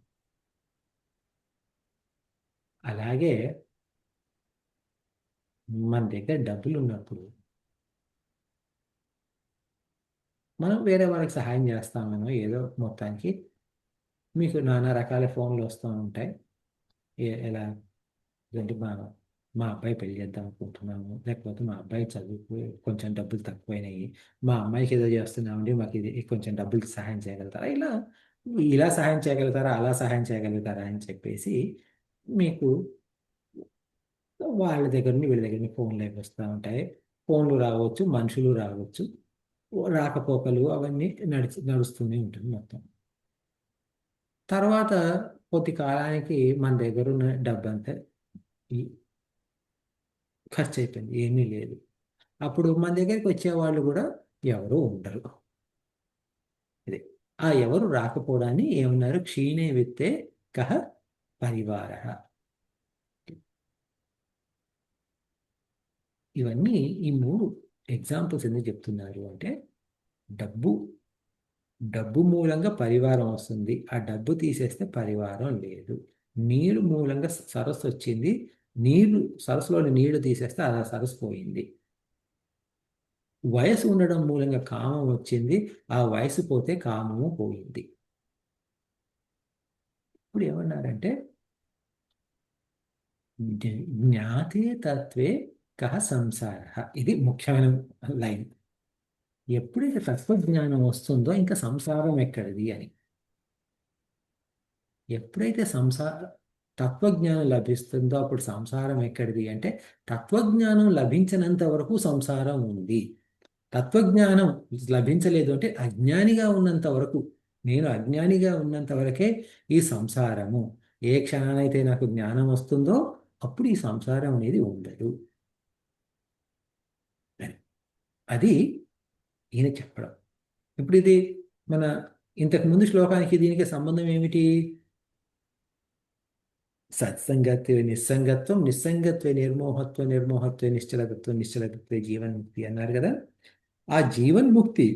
అలాగే మన దగ్గర డబ్బులు ఉన్నప్పుడు మనం వేరే వాళ్ళకి సహాయం చేస్తామనో ఏదో మొత్తానికి మీకు నానా రకాల ఫోన్లు వస్తూ ఉంటాయి. ఎలా అంటే మా అబ్బాయి పెళ్లి చేద్దాం అనుకుంటున్నాము, లేకపోతే మా అబ్బాయి చదువుకు కొంచెం డబ్బులు తక్కువైనాయి, మా అమ్మాయికి ఏదో చేస్తున్నామండి, మాకు ఇది కొంచెం డబ్బులు సహాయం చేయగలుగుతారా, ఇలా సహాయం చేయగలుగుతారా, అలా సహాయం చేయగలుగుతారా అని చెప్పేసి మీకు వాళ్ళ దగ్గర నుండి వీళ్ళ దగ్గర నుండి ఫోన్లు వస్తూ ఉంటాయి. ఫోన్లు రావచ్చు, మనుషులు రావచ్చు, రాకపోకలు అవన్నీ నడుస్తూనే ఉంటుంది మొత్తం. తర్వాత కొద్ది కాలానికి మన దగ్గర ఉన్న డబ్బు అంతా ఈ ఖర్చు అయిపోయింది, ఏమీ లేదు. అప్పుడు మన దగ్గరికి వచ్చేవాళ్ళు కూడా ఎవరు ఉండరు. ఇది ఆ ఎవరు రాకపోవడాన్ని ఏమన్నారు, క్షీణే విత్తే కహ పరివార. ఇవన్నీ ఈ 3 ఎగ్జాంపుల్స్ ఎందుకు చెప్తున్నారు అంటే, డబ్బు డబ్బు మూలంగా పరివారం వస్తుంది, ఆ డబ్బు తీసేస్తే పరివారం లేదు. నీరు మూలంగా సరస్సు వచ్చింది, సరస్సులోని నీళ్లు తీసేస్తే ఆ సరస్సు పోయింది. వయసు ఉండడం మూలంగా కామం వచ్చింది, ఆ వయసు పోతే కామము పోయింది. ఇప్పుడు ఏమన్నారంటే, జ్ఞాతే తత్వే కహ సంసార. ఇది ముఖ్యమైన లైన్. ఎప్పుడైతే తత్వజ్ఞానం వస్తుందో ఇంకా సంసారం ఎక్కడిది అని. ఎప్పుడైతే తత్వజ్ఞానం లభిస్తుందో అప్పుడు సంసారం ఎక్కడిది అంటే, తత్వజ్ఞానం లభించినంత వరకు సంసారం ఉంది. తత్వజ్ఞానం లభించలేదు అంటే అజ్ఞానిగా ఉన్నంత వరకు, నేను అజ్ఞానిగా ఉన్నంత వరకే ఈ సంసారము. ఏ క్షణానైతే నాకు జ్ఞానం వస్తుందో అప్పుడు ఈ సంసారం అనేది ఉండదు. అది ఈయన చెప్పడం. ఇప్పుడు ఇది మన ఇంతకు ముందు శ్లోకానికి దీనికి సంబంధం ఏమిటి? సత్సంగత్వే నిస్సంగత్వం, నిస్సంగత్వే నిర్మోహత్వం, నిర్మోహత్వే నిశ్చలతత్వం, నిశ్చలతత్వే జీవన్ముక్తి అన్నారు కదా. ఆ జీవన్ముక్తి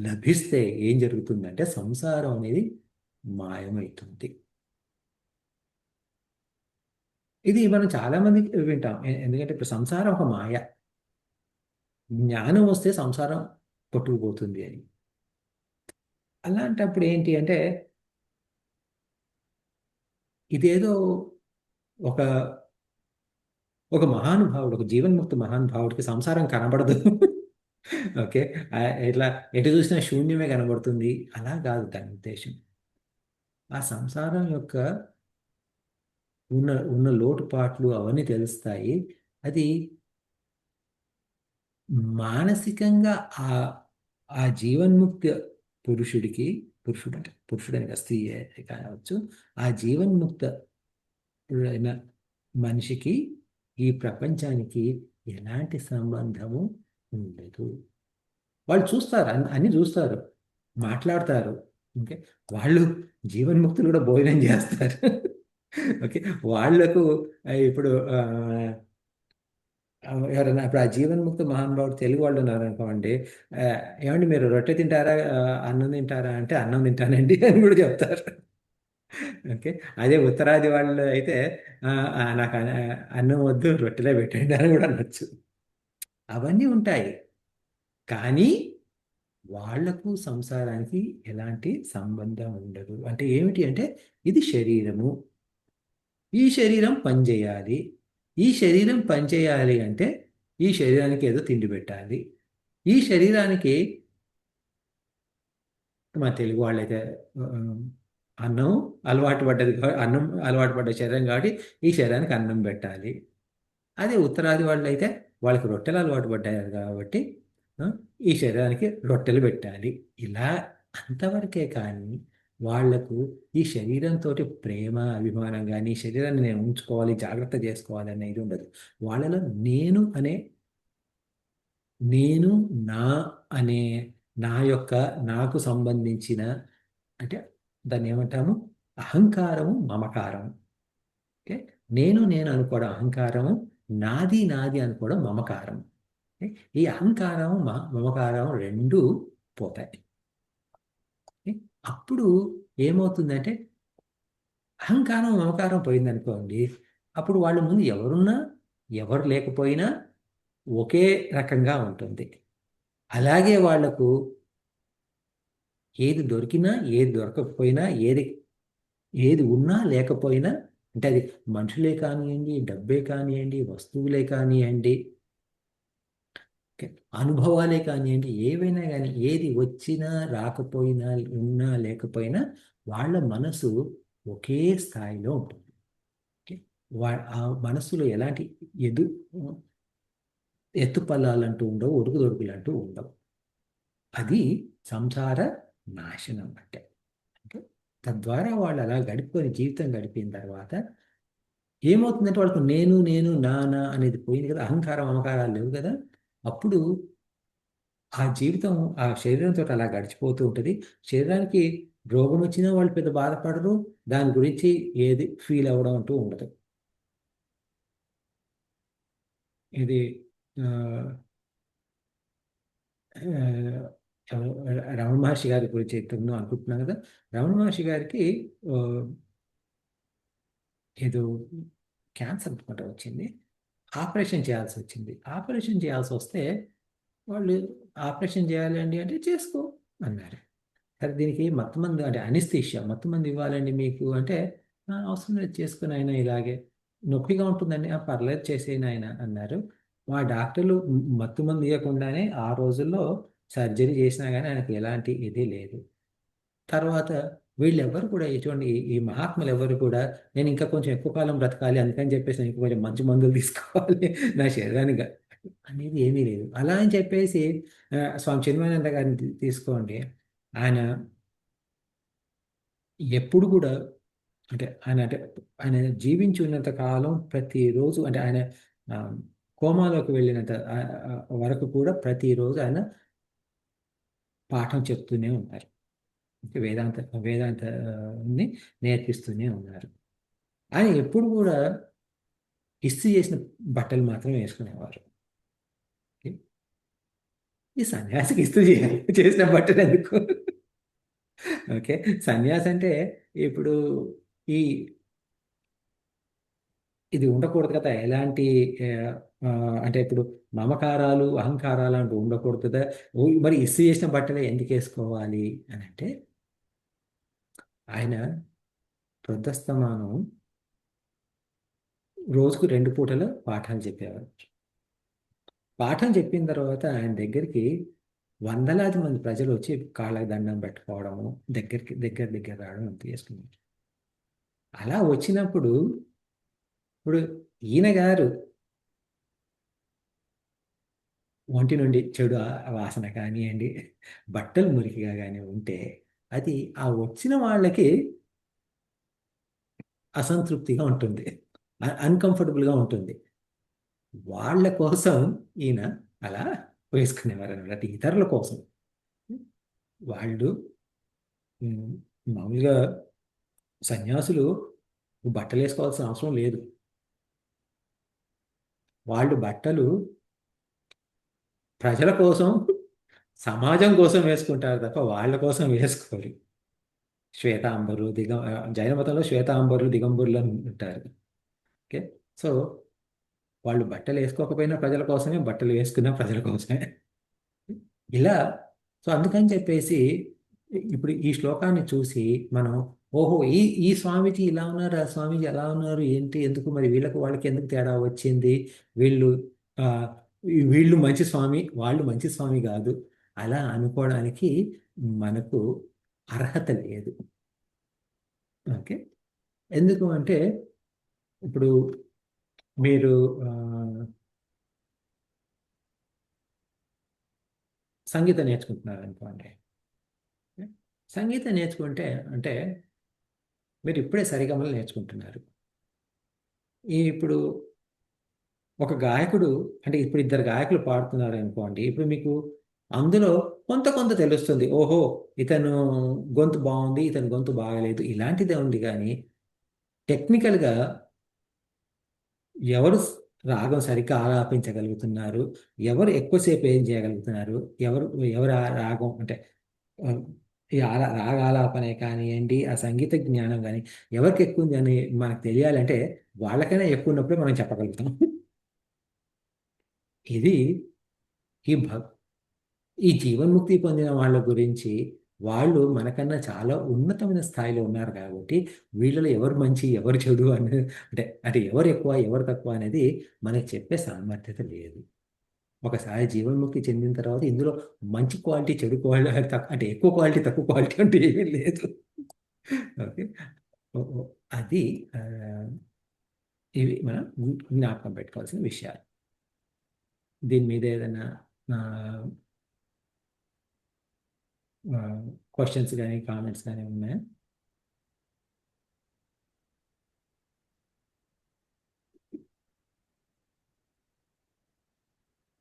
లభిస్తే ఏం జరుగుతుందంటే సంసారం అనేది మాయమవుతుంది. ఇది మనం చాలా మంది వింటాం. ఎందుకంటే ఇప్పుడు సంసారం ఒక మాయ. జ్ఞానం వస్తే సంసారం కొట్టుకుపోతుంది అని. అలాంటప్పుడు ఏంటి అంటే, ఇదేదో ఒక ఒక మహానుభావుడు, ఒక జీవన్ముక్త మహానుభావుడికి సంసారం కనబడదు. ఓకే, ఇట్లా ఎటు చూసినా శూన్యమే కనబడుతుంది, అలా కాదు దాని ఉద్దేశం. ఆ సంసారం యొక్క ఉన్న లోటుపాట్లు అవన్నీ తెలుస్తాయి. అది మానసికంగా ఆ ఆ జీవన్ముక్త పురుషుడికి, పురుషుడని కాదు, స్త్రీ కావచ్చు, ఆ జీవన్ముక్త అయిన మనిషికి ఈ ప్రపంచానికి ఎలాంటి సంబంధము ఉండదు. వాళ్ళు చూస్తారు, అన్ని చూస్తారు, మాట్లాడతారు. ఓకే, వాళ్ళు జీవన్ముక్తులు కూడా భోజనం చేస్తారు. ఓకే, వాళ్లకు ఇప్పుడు ఎవరైనా ఇప్పుడు ఆ జీవన్ముక్త మహానుభావుడు తెలుగు వాళ్ళు ఉన్నారనుకోండి, ఏమండి మీరు రొట్టె తింటారా, అన్నం తింటారా అంటే అన్నం తింటానండి అని కూడా చెప్తారు. ఓకే, అదే ఉత్తరాది వాళ్ళు అయితే నాకు అన్నం వద్దు, రొట్టెలే పెట్టండి అని కూడా అనొచ్చు. అవన్నీ ఉంటాయి, కానీ వాళ్లకు సంసారానికి ఎలాంటి సంబంధం ఉండదు. అంటే ఏమిటి అంటే, ఇది శరీరము, ఈ శరీరం పనిచేయాలి, ఈ శరీరం పనిచేయాలి అంటే ఈ శరీరానికి ఏదో తిండి పెట్టాలి. ఈ శరీరానికి మా తెలుగు వాళ్ళైతే అన్నం అలవాటు పడ్డది, అన్నం అలవాటు పడ్డ శరీరం కాబట్టి ఈ శరీరానికి అన్నం పెట్టాలి. అదే ఉత్తరాది వాళ్ళు అయితే వాళ్ళకి రొట్టెలు అలవాటు పడ్డాయి కాబట్టి ఈ శరీరానికి రొట్టెలు పెట్టాలి. ఇలా అంతవరకే కానీ వాళ్లకు ఈ శరీరంతో ప్రేమ అభిమానం కానీ, శరీరాన్ని నేను ఉంచుకోవాలి, జాగ్రత్త చేసుకోవాలి అనేది ఉండదు. వాళ్ళలో నేను నా అనే నా యొక్క నాకు సంబంధించిన, అంటే దాన్ని ఏమంటాము, అహంకారము, మమకారము. ఓకే, నేను అనుకోవడం అహంకారము, నాది అనుకోవడం మమకారం. ఈ అహంకారము మమకారం రెండు పోతాయి. అప్పుడు ఏమవుతుందంటే, అహంకారం మమకారం పోయిందనుకోండి, అప్పుడు వాళ్ళ ముందు ఎవరున్నా ఎవరు లేకపోయినా ఒకే రకంగా ఉంటుంది. అలాగే వాళ్లకు ఏది దొరికినా ఏది దొరకకపోయినా, ఏది ఉన్నా లేకపోయినా అంటే అది మనుషులే కానివ్వండి, డబ్బే కానివ్వండి, వస్తువులే కానివ్వండి, ఓకే, అనుభవాలే కానివ్వండి, ఏవైనా కానీ ఏది వచ్చినా రాకపోయినా ఉన్నా లేకపోయినా వాళ్ళ మనసు ఒకే స్థాయిలో ఉంటుంది. ఓకే, ఆ మనసులో ఎలాంటి ఎదు ఎత్తుపల్లాలంటూ ఉండవు, ఒడుకుదొడుకులంటూ ఉండవు. అది సంసార నాశనం అంటే. ఓకే, తద్వారా వాళ్ళు అలా గడిపుకొని జీవితం గడిపిన తర్వాత ఏమవుతుందంటే వాళ్ళకు నేను నేను నా నా అనేది పోయింది కదా, అహంకారం అమకారాలు లేవు కదా. అప్పుడు ఆ జీవితం ఆ శరీరంతో అలా గడిచిపోతూ ఉంటుంది. శరీరానికి రోగం వచ్చినా వాళ్ళు పెద్ద బాధపడరు, దాని గురించి ఏది ఫీల్ అవ్వడం అంటూ ఉండదు. ఇది ఆ, ఆ, రమణ మహర్షి గారి గురించి చెప్తున్నాం అనుకుంటున్నాను కదా. రమణ మహర్షి గారికి ఆ, ఏదో క్యాన్సర్ అనుకుంటా వచ్చింది. ఆపరేషన్ చేయాల్సి వచ్చింది. ఆపరేషన్ చేయాల్సి వస్తే వాళ్ళు ఆపరేషన్ చేయాలి అండి అంటే చేసుకో అన్నారు. సరే దీనికి మత్తుమందు అంటే అనిస్థీషియా మత్తుమందు ఇవ్వాలండి మీకు అంటే, "ఆ, అవసరం లేదు, చేసుకుని ఆయన ఇలాగే నొప్పిగా ఉంటుందండి, "ఆ, పర్లేదు చేసేయని ఆయన అన్నారు." మా డాక్టర్లు మత్తుమందు ఇవ్వకుండానే ఆ రోజుల్లో సర్జరీ చేసినా కానీ ఆయనకు ఎలాంటి ఇది లేదు. తర్వాత వీళ్ళెవ్వరు కూడా ఇటువంటి ఈ మహాత్ములు ఎవరు కూడా నేను ఇంకా కొంచెం ఎక్కువ కాలం బ్రతకాలి అందుకని చెప్పేసి నేను ఇంకా కొంచెం మంచి మందులు తీసుకోవాలి నా శరీరానికి అనేది ఏమీ లేదు. అలా అని చెప్పేసి స్వామి చిన్మయానంద గారిని తీసుకోండి. ఆయన ఎప్పుడు కూడా అంటే ఆయన జీవించి ఉన్నంత కాలం ప్రతిరోజు అంటే ఆయన ఆ, కోమాలోకి వెళ్ళినంత వరకు కూడా ప్రతిరోజు ఆయన పాఠం చెప్తూనే ఉన్నారు. వేదాంత వేదాంతాన్ని నేర్పిస్తూనే ఉన్నారు. ఆయన ఎప్పుడు కూడా ఇస్త్రీ చేసిన బట్టలు మాత్రమే వేసుకునేవారు. ఓకే? ఈ సన్యాసికి ఇస్త్రీ చేసిన బట్టలు ఎందుకు? ఓకే, సన్యాసి అంటే ఇప్పుడు ఈ ఇది ఉండకూడదు కదా. ఎలాంటి ఆ, ఆ, అంటే ఇప్పుడు మమకారాలు అహంకారాలు అంటూ ఉండకూడదు కదా. మరి ఇస్త్రీ చేసిన బట్టలే ఎందుకు వేసుకోవాలి అని అంటే, ఆయన ప్రొద్దస్తమానం రోజుకు 2 పూటలు పాఠాలు చెప్పేవారు. పాఠం చెప్పిన తర్వాత ఆయన దగ్గరికి వందలాది మంది ప్రజలు వచ్చి కాళ్ళకి దండం పెట్టుకోవడము, దగ్గర రావడం అంత చేసుకున్నారు. అలా వచ్చినప్పుడు ఇప్పుడు ఈయన గారు ఒంటి నుండి చెడు వాసన కానివ్వండి, బట్టలు మురికిగా కానీ ఉంటే అది ఆ వచ్చిన వాళ్ళకి అసంతృప్తిగా ఉంటుంది, అన్కంఫర్టబుల్గా ఉంటుంది. వాళ్ళ కోసం ఈయన అలా వేసుకునేవారు అనమాట, ఇతరుల కోసం. వాళ్ళు ఉమ్, మామూలుగా సన్యాసులు బట్టలు వేసుకోవాల్సిన అవసరం లేదు. వాళ్ళు బట్టలు ప్రజల కోసం, సమాజం కోసం వేసుకుంటారు తప్ప వాళ్ళ కోసం వేసుకోరు. శ్వేతాంబరు జైన మతంలో శ్వేతాంబరులు దిగంబరులు అని ఉంటారు. ఓకే, సో వాళ్ళు బట్టలు వేసుకోకపోయినా ప్రజల కోసమే, బట్టలు వేసుకున్న ప్రజల కోసమే. ఇలా సో అందుకని చెప్పేసి ఇప్పుడు ఈ శ్లోకాన్ని చూసి మనం ఓహో ఈ ఈ స్వామీజీ ఇలా ఉన్నారు, ఆ స్వామీజీ ఎలా ఉన్నారు, ఏంటి ఎందుకు మరి వీళ్ళకి వాళ్ళకి ఎందుకు తేడా వచ్చింది, వీళ్ళు ఆ, వీళ్ళు మంచి స్వామి వాళ్ళు మంచి స్వామి కాదు అలా అనుకోవడానికి మనకు అర్హత లేదు. ఓకే, ఎందుకు అంటే ఇప్పుడు మీరు సంగీతం నేర్చుకుంటున్నారు అనుకోండి. సంగీతం నేర్చుకుంటే అంటే మీరు ఇప్పుడే సరిగమలు నేర్చుకుంటున్నారు. ఇప్పుడు ఒక గాయకుడు అంటే ఇప్పుడు ఇద్దరు గాయకులు పాడుతున్నారు అనుకోండి. ఇప్పుడు మీకు అందులో కొంత కొంత తెలుస్తుంది, ఓహో ఇతను గొంతు బాగుంది, ఇతని గొంతు బాగలేదు, ఇలాంటిదే ఉంది. కానీ టెక్నికల్గా ఎవరు రాగం సరిగ్గా ఆలాపించగలుగుతున్నారు, ఎవరు ఎక్కువసేపు ఏం చేయగలుగుతున్నారు, ఎవరు ఎవరు ఆ రాగం అంటే ఆ, ఈ రాగాలాపనే కానివ్వండి, ఆ సంగీత జ్ఞానం కానీ ఎవరికి ఎక్కువ ఉంది అని మనకు తెలియాలంటే వాళ్ళకైనా ఎక్కువ ఉన్నప్పుడే మనం చెప్పగలుగుతాం. ఇది ఈ భ ఈ జీవన్ముక్తి పొందిన వాళ్ళ గురించి వాళ్ళు మనకన్నా చాలా ఉన్నతమైన స్థాయిలో ఉన్నారు కాబట్టి వీళ్ళలో ఎవరు మంచి ఎవరు చెడు అనేది అంటే ఎవరు ఎక్కువ ఎవరు తక్కువ అనేది మనకి చెప్పే సామర్థ్యత లేదు. ఒకసారి జీవన్ముక్తి చెందిన తర్వాత ఇందులో మంచి క్వాలిటీ చెడు క్వాలిటీ అంటే ఎక్కువ క్వాలిటీ తక్కువ క్వాలిటీ అంటే ఏమీ లేదు. ఓకే. అది ఆ, ఇవి మనం జ్ఞాపకం పెట్టుకోవాల్సిన విషయాలు. దీని మీద ఏదైనా క్వశ్చన్స్ కానీ కామెంట్స్ కానీ ఉన్నాయా?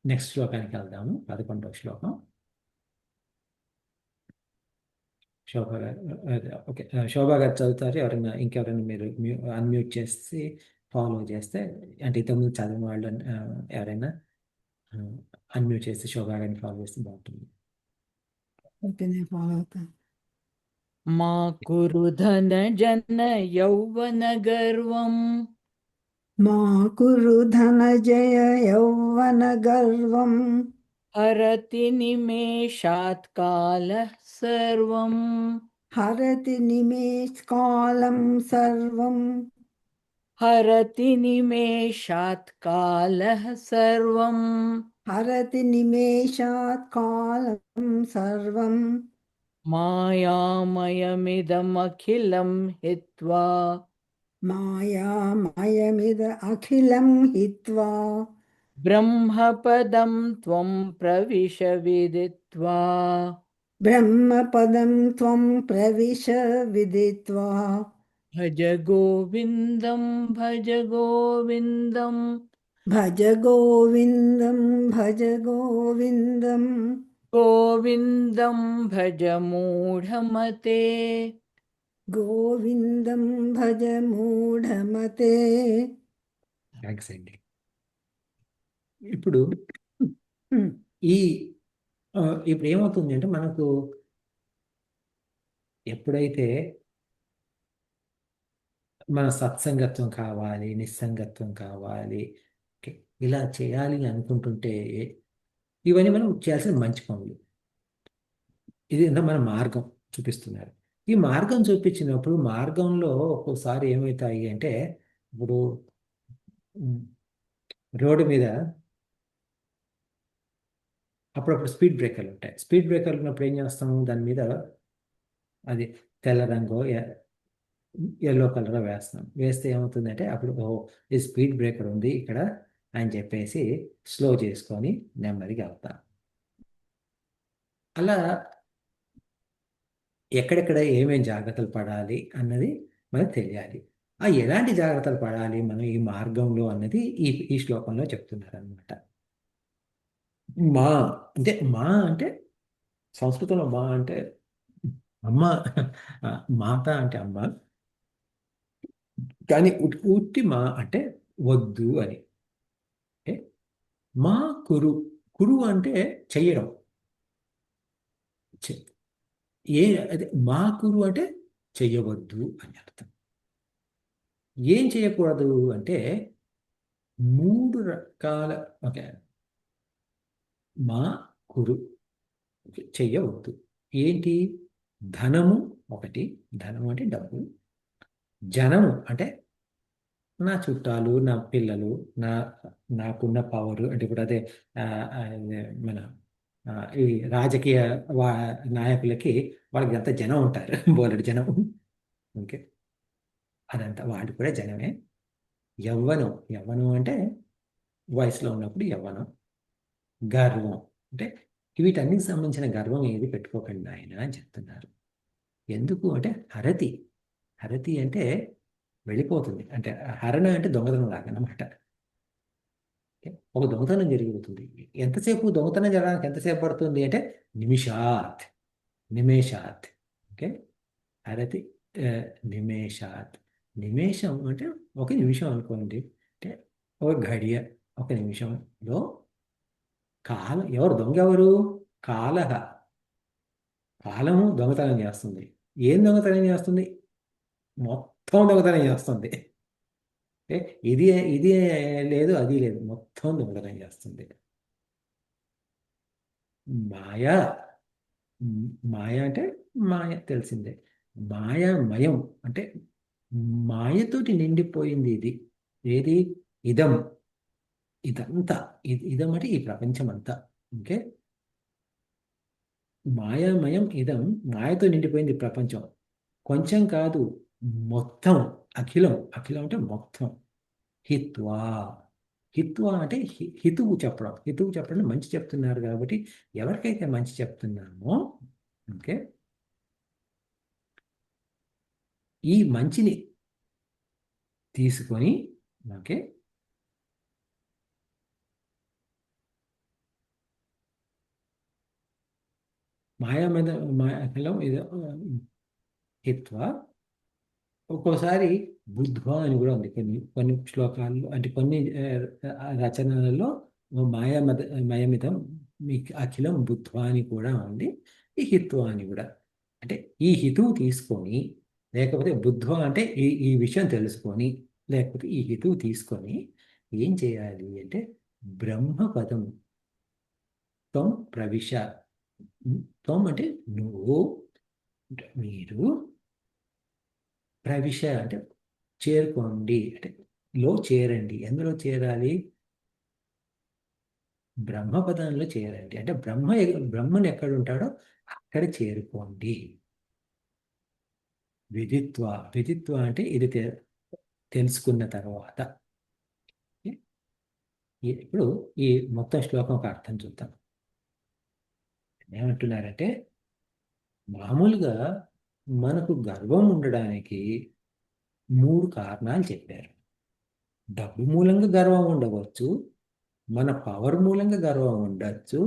నెక్స్ట్ శ్లోకానికి వెళ్దాము. 11వ శ్లోకం. శోభ గారు ఓకే. శోభా గారు చదువుతారు. ఎవరైనా ఇంకెవరైనా మీరు అన్మ్యూట్ చేసి ఫాలో చేస్తే, అంటే ఇంతకుముందు చదివిన వాళ్ళు ఎవరైనా అన్మ్యూట్ చేసి శోభా గారిని ఫాలో చేస్తే బాగుంటుంది. ఓకే, నేను ఫాలో అవుతాను. మా కురు ధన జన యౌవన గర్వం మా కురు ధనజయ యౌవన గర్వం హరతి నిమేషాత్ కాలః సర్వం హరతి నిమేషకాలం సర్వం హరతి నిమేషాత్ కాలః సర్వం హరతి నిమేషాత్ కాలం సర్వం మాయామయమిదమఖిలం హిత్వా మాయామయమిద అఖిలం హిత్వా బ్రహ్మపదం త్వం ప్రవిశ విదిత్వా బ్రహ్మపదం త్వం ప్రవిశ విదిత్వా భజ గోవిందం భజ గోవిందం భజ గోవిందం భజ గోవిందం గోవిందం భజ మూఢమతే గోవిందం భజ మూఢమతే. థ్యాంక్స్ అండి. ఇప్పుడు ఈ ఇప్పుడు ఏమవుతుంది అంటే మనకు ఎప్పుడైతే మన సత్సంగత్వం కావాలి, నిస్సంగత్వం కావాలి, ఓకే, ఇలా చేయాలి అనుకుంటుంటే ఇవన్నీ మనం చేయాల్సిన మంచి పనులు. ఇది మన మార్గం చూపిస్తున్నారు. ఈ మార్గం చూపించినప్పుడు మార్గంలో ఒక్కోసారి ఏమవుతాయి అంటే, ఇప్పుడు రోడ్డు మీద అప్పుడప్పుడు స్పీడ్ బ్రేకర్లు ఉంటాయి. స్పీడ్ బ్రేకర్లు ఉన్నప్పుడు ఏం చేస్తాము, దాని మీద అది తెల్ల రంగు ఎల్లో కలర్ వేస్తాం. వేస్తే ఏమవుతుందంటే అప్పుడు ఈ స్పీడ్ బ్రేకర్ ఉంది ఇక్కడ అని చెప్పేసి స్లో చేసుకొని నెమ్మదిగా వెళ్తాం. అలా ఎక్కడెక్కడ ఏమేమి జాగ్రత్తలు పడాలి అన్నది మనకు తెలియాలి. ఎలాంటి జాగ్రత్తలు పడాలి మనం ఈ మార్గంలో అన్నది ఈ శ్లోకంలో చెప్తున్నారు అనమాట. మా అంటే సంస్కృతంలో మా అంటే అమ్మ, మాత అంటే అమ్మ, కానీ ఉట్టి మా అంటే వద్దు అని. మా కురు, కురు అంటే చెయ్యడం. అదే మా కురు అంటే చెయ్యవద్దు అని అర్థం. ఏం చేయకూడదు అంటే 3 రకాల, ఓకే, మా కురు చెయ్యవద్దు. ఏంటి? ధనము ఒకటి, ధనము అంటే డబ్బు. జనము అంటే నా చుట్టాలు, నా పిల్లలు, నాకున్న పవరు. అంటే ఇప్పుడు అదే మన ఈ రాజకీయ నాయకులకి వాళ్ళకి ఎంత జనం ఉంటారు, బోలెడు జనం. ఓకే, అదంతా వాళ్ళు కూడా జనమే. యవ్వనం, యవ్వనం అంటే వయసులో ఉన్నప్పుడు యవ్వనం. గర్వం అంటే వీటన్నిటికి సంబంధించిన గర్వం ఏది పెట్టుకోకండి ఆయన అని చెప్తున్నారు. ఎందుకు అంటే హరతి, హరతి అంటే వెళ్ళిపోతుంది. అంటే హరణ అంటే దొంగతనం లాగనమాట. ఒక దొంగతనం జరిగిపోతుంది. ఎంతసేపు దొంగతనం జరగడానికి ఎంతసేపు పడుతుంది అంటే నిమిషాత్, నిమేషాత్. ఓకే, హరతి నిమేషాత్. నిమేషం అంటే ఒక నిమిషం అనుకోండి. అంటే ఒక ఘడియ, ఒక నిమిషంలో కాలం. ఎవరు దొంగ? ఎవరు? కాలహ, కాలము దొంగతనం చేస్తుంది. ఏం దొంగతనం చేస్తుంది? మొత్తం దొంగతనం చేస్తుంది. ఇది ఇది లేదు, అది లేదు, మొత్తం దొంగతనం చేస్తుంది. మాయ, మాయ అంటే మాయ తెలిసిందే. మాయామయం అంటే మాయతోటి నిండిపోయింది ఇది. ఏది? ఇదం. ఇదంతా ఇదం అంటే ఈ ప్రపంచం అంతా. ఓకే. మాయామయం ఇదం, మాయతో నిండిపోయింది ఈ ప్రపంచం. కొంచెం కాదు, మొత్తం. అఖిలం. అఖిలం అంటే మొత్తం. హిత్వా. హిత్వా అంటే హితువు చెప్పడం. హితువు చెప్పడం మంచి చెప్తున్నారు కాబట్టి ఎవరికైతే మంచి చెప్తున్నామో, ఓకే, ఈ మంచిని తీసుకొని, ఓకే, మాయా మీద మాయలో ఇది హిత్వా. ఒక్కోసారి బుద్ధ్వా అని కూడా ఉంది కొన్ని కొన్ని శ్లోకాల్లో, అంటే కొన్ని రచనలలో మాయామద మయమిదం మీకు అఖిలం బుద్ధ్వా అని కూడా ఉంది. ఈ హిత్వా అని కూడా, అంటే ఈ హితువు తీసుకొని, లేకపోతే బుద్ధ్వా అంటే ఈ విషయం తెలుసుకొని, లేకపోతే ఈ హితువు తీసుకొని ఏం చేయాలి అంటే బ్రహ్మపదం త్వం ప్రవిశ. త్వం అంటే నువ్వు, మీరు, ప్రవిశ అంటే చేరుకోండి, అంటే చేరండి. ఎందులో చేరాలి? బ్రహ్మపదంలో చేరండి. అంటే బ్రహ్మను ఎక్కడ ఉంటాడో అక్కడ చేరుకోండి. విదిత్వ. విదిత్వ అంటే ఇది తెలుసుకున్న తర్వాత. ఇప్పుడు ఈ మొత్తం శ్లోకం ఒక అర్థం చూద్దాం. ఏమంటున్నారంటే మామూలుగా మనకు గర్వం ఉండడానికి 3 కారణాలు చెప్పారు. డబ్బు మూలంగా గర్వం ఉండవచ్చు, మన పవర్ మూలంగా గర్వం ఉండొచ్చు,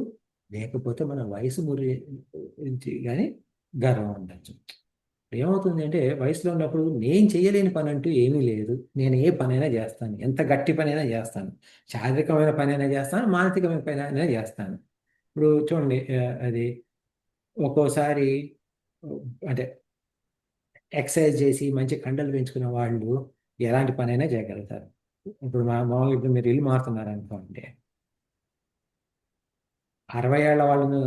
లేకపోతే మన వయసు గురించి కానీ గర్వం ఉండొచ్చు. ఏమవుతుంది అంటే వయసులో ఉన్నప్పుడు నేను చేయలేని పని అంటూ ఏమీ లేదు, నేను ఏ పనైనా చేస్తాను, ఎంత గట్టి పనైనా చేస్తాను, శారీరకమైన పనైనా చేస్తాను, మానసికమైన పనైనా చేస్తాను. ఇప్పుడు చూడండి, అది ఒక్కోసారి అంటే ఎక్సర్సైజ్ చేసి మంచి కండలు పెంచుకున్న వాళ్ళు ఎలాంటి పనైనా చేయగలుగుతారు. ఇప్పుడు మామూలుగా ఇప్పుడు మీరు ఇల్లు మారుతున్నారు అనుకోండి, 60 ఏళ్ల వాళ్ళను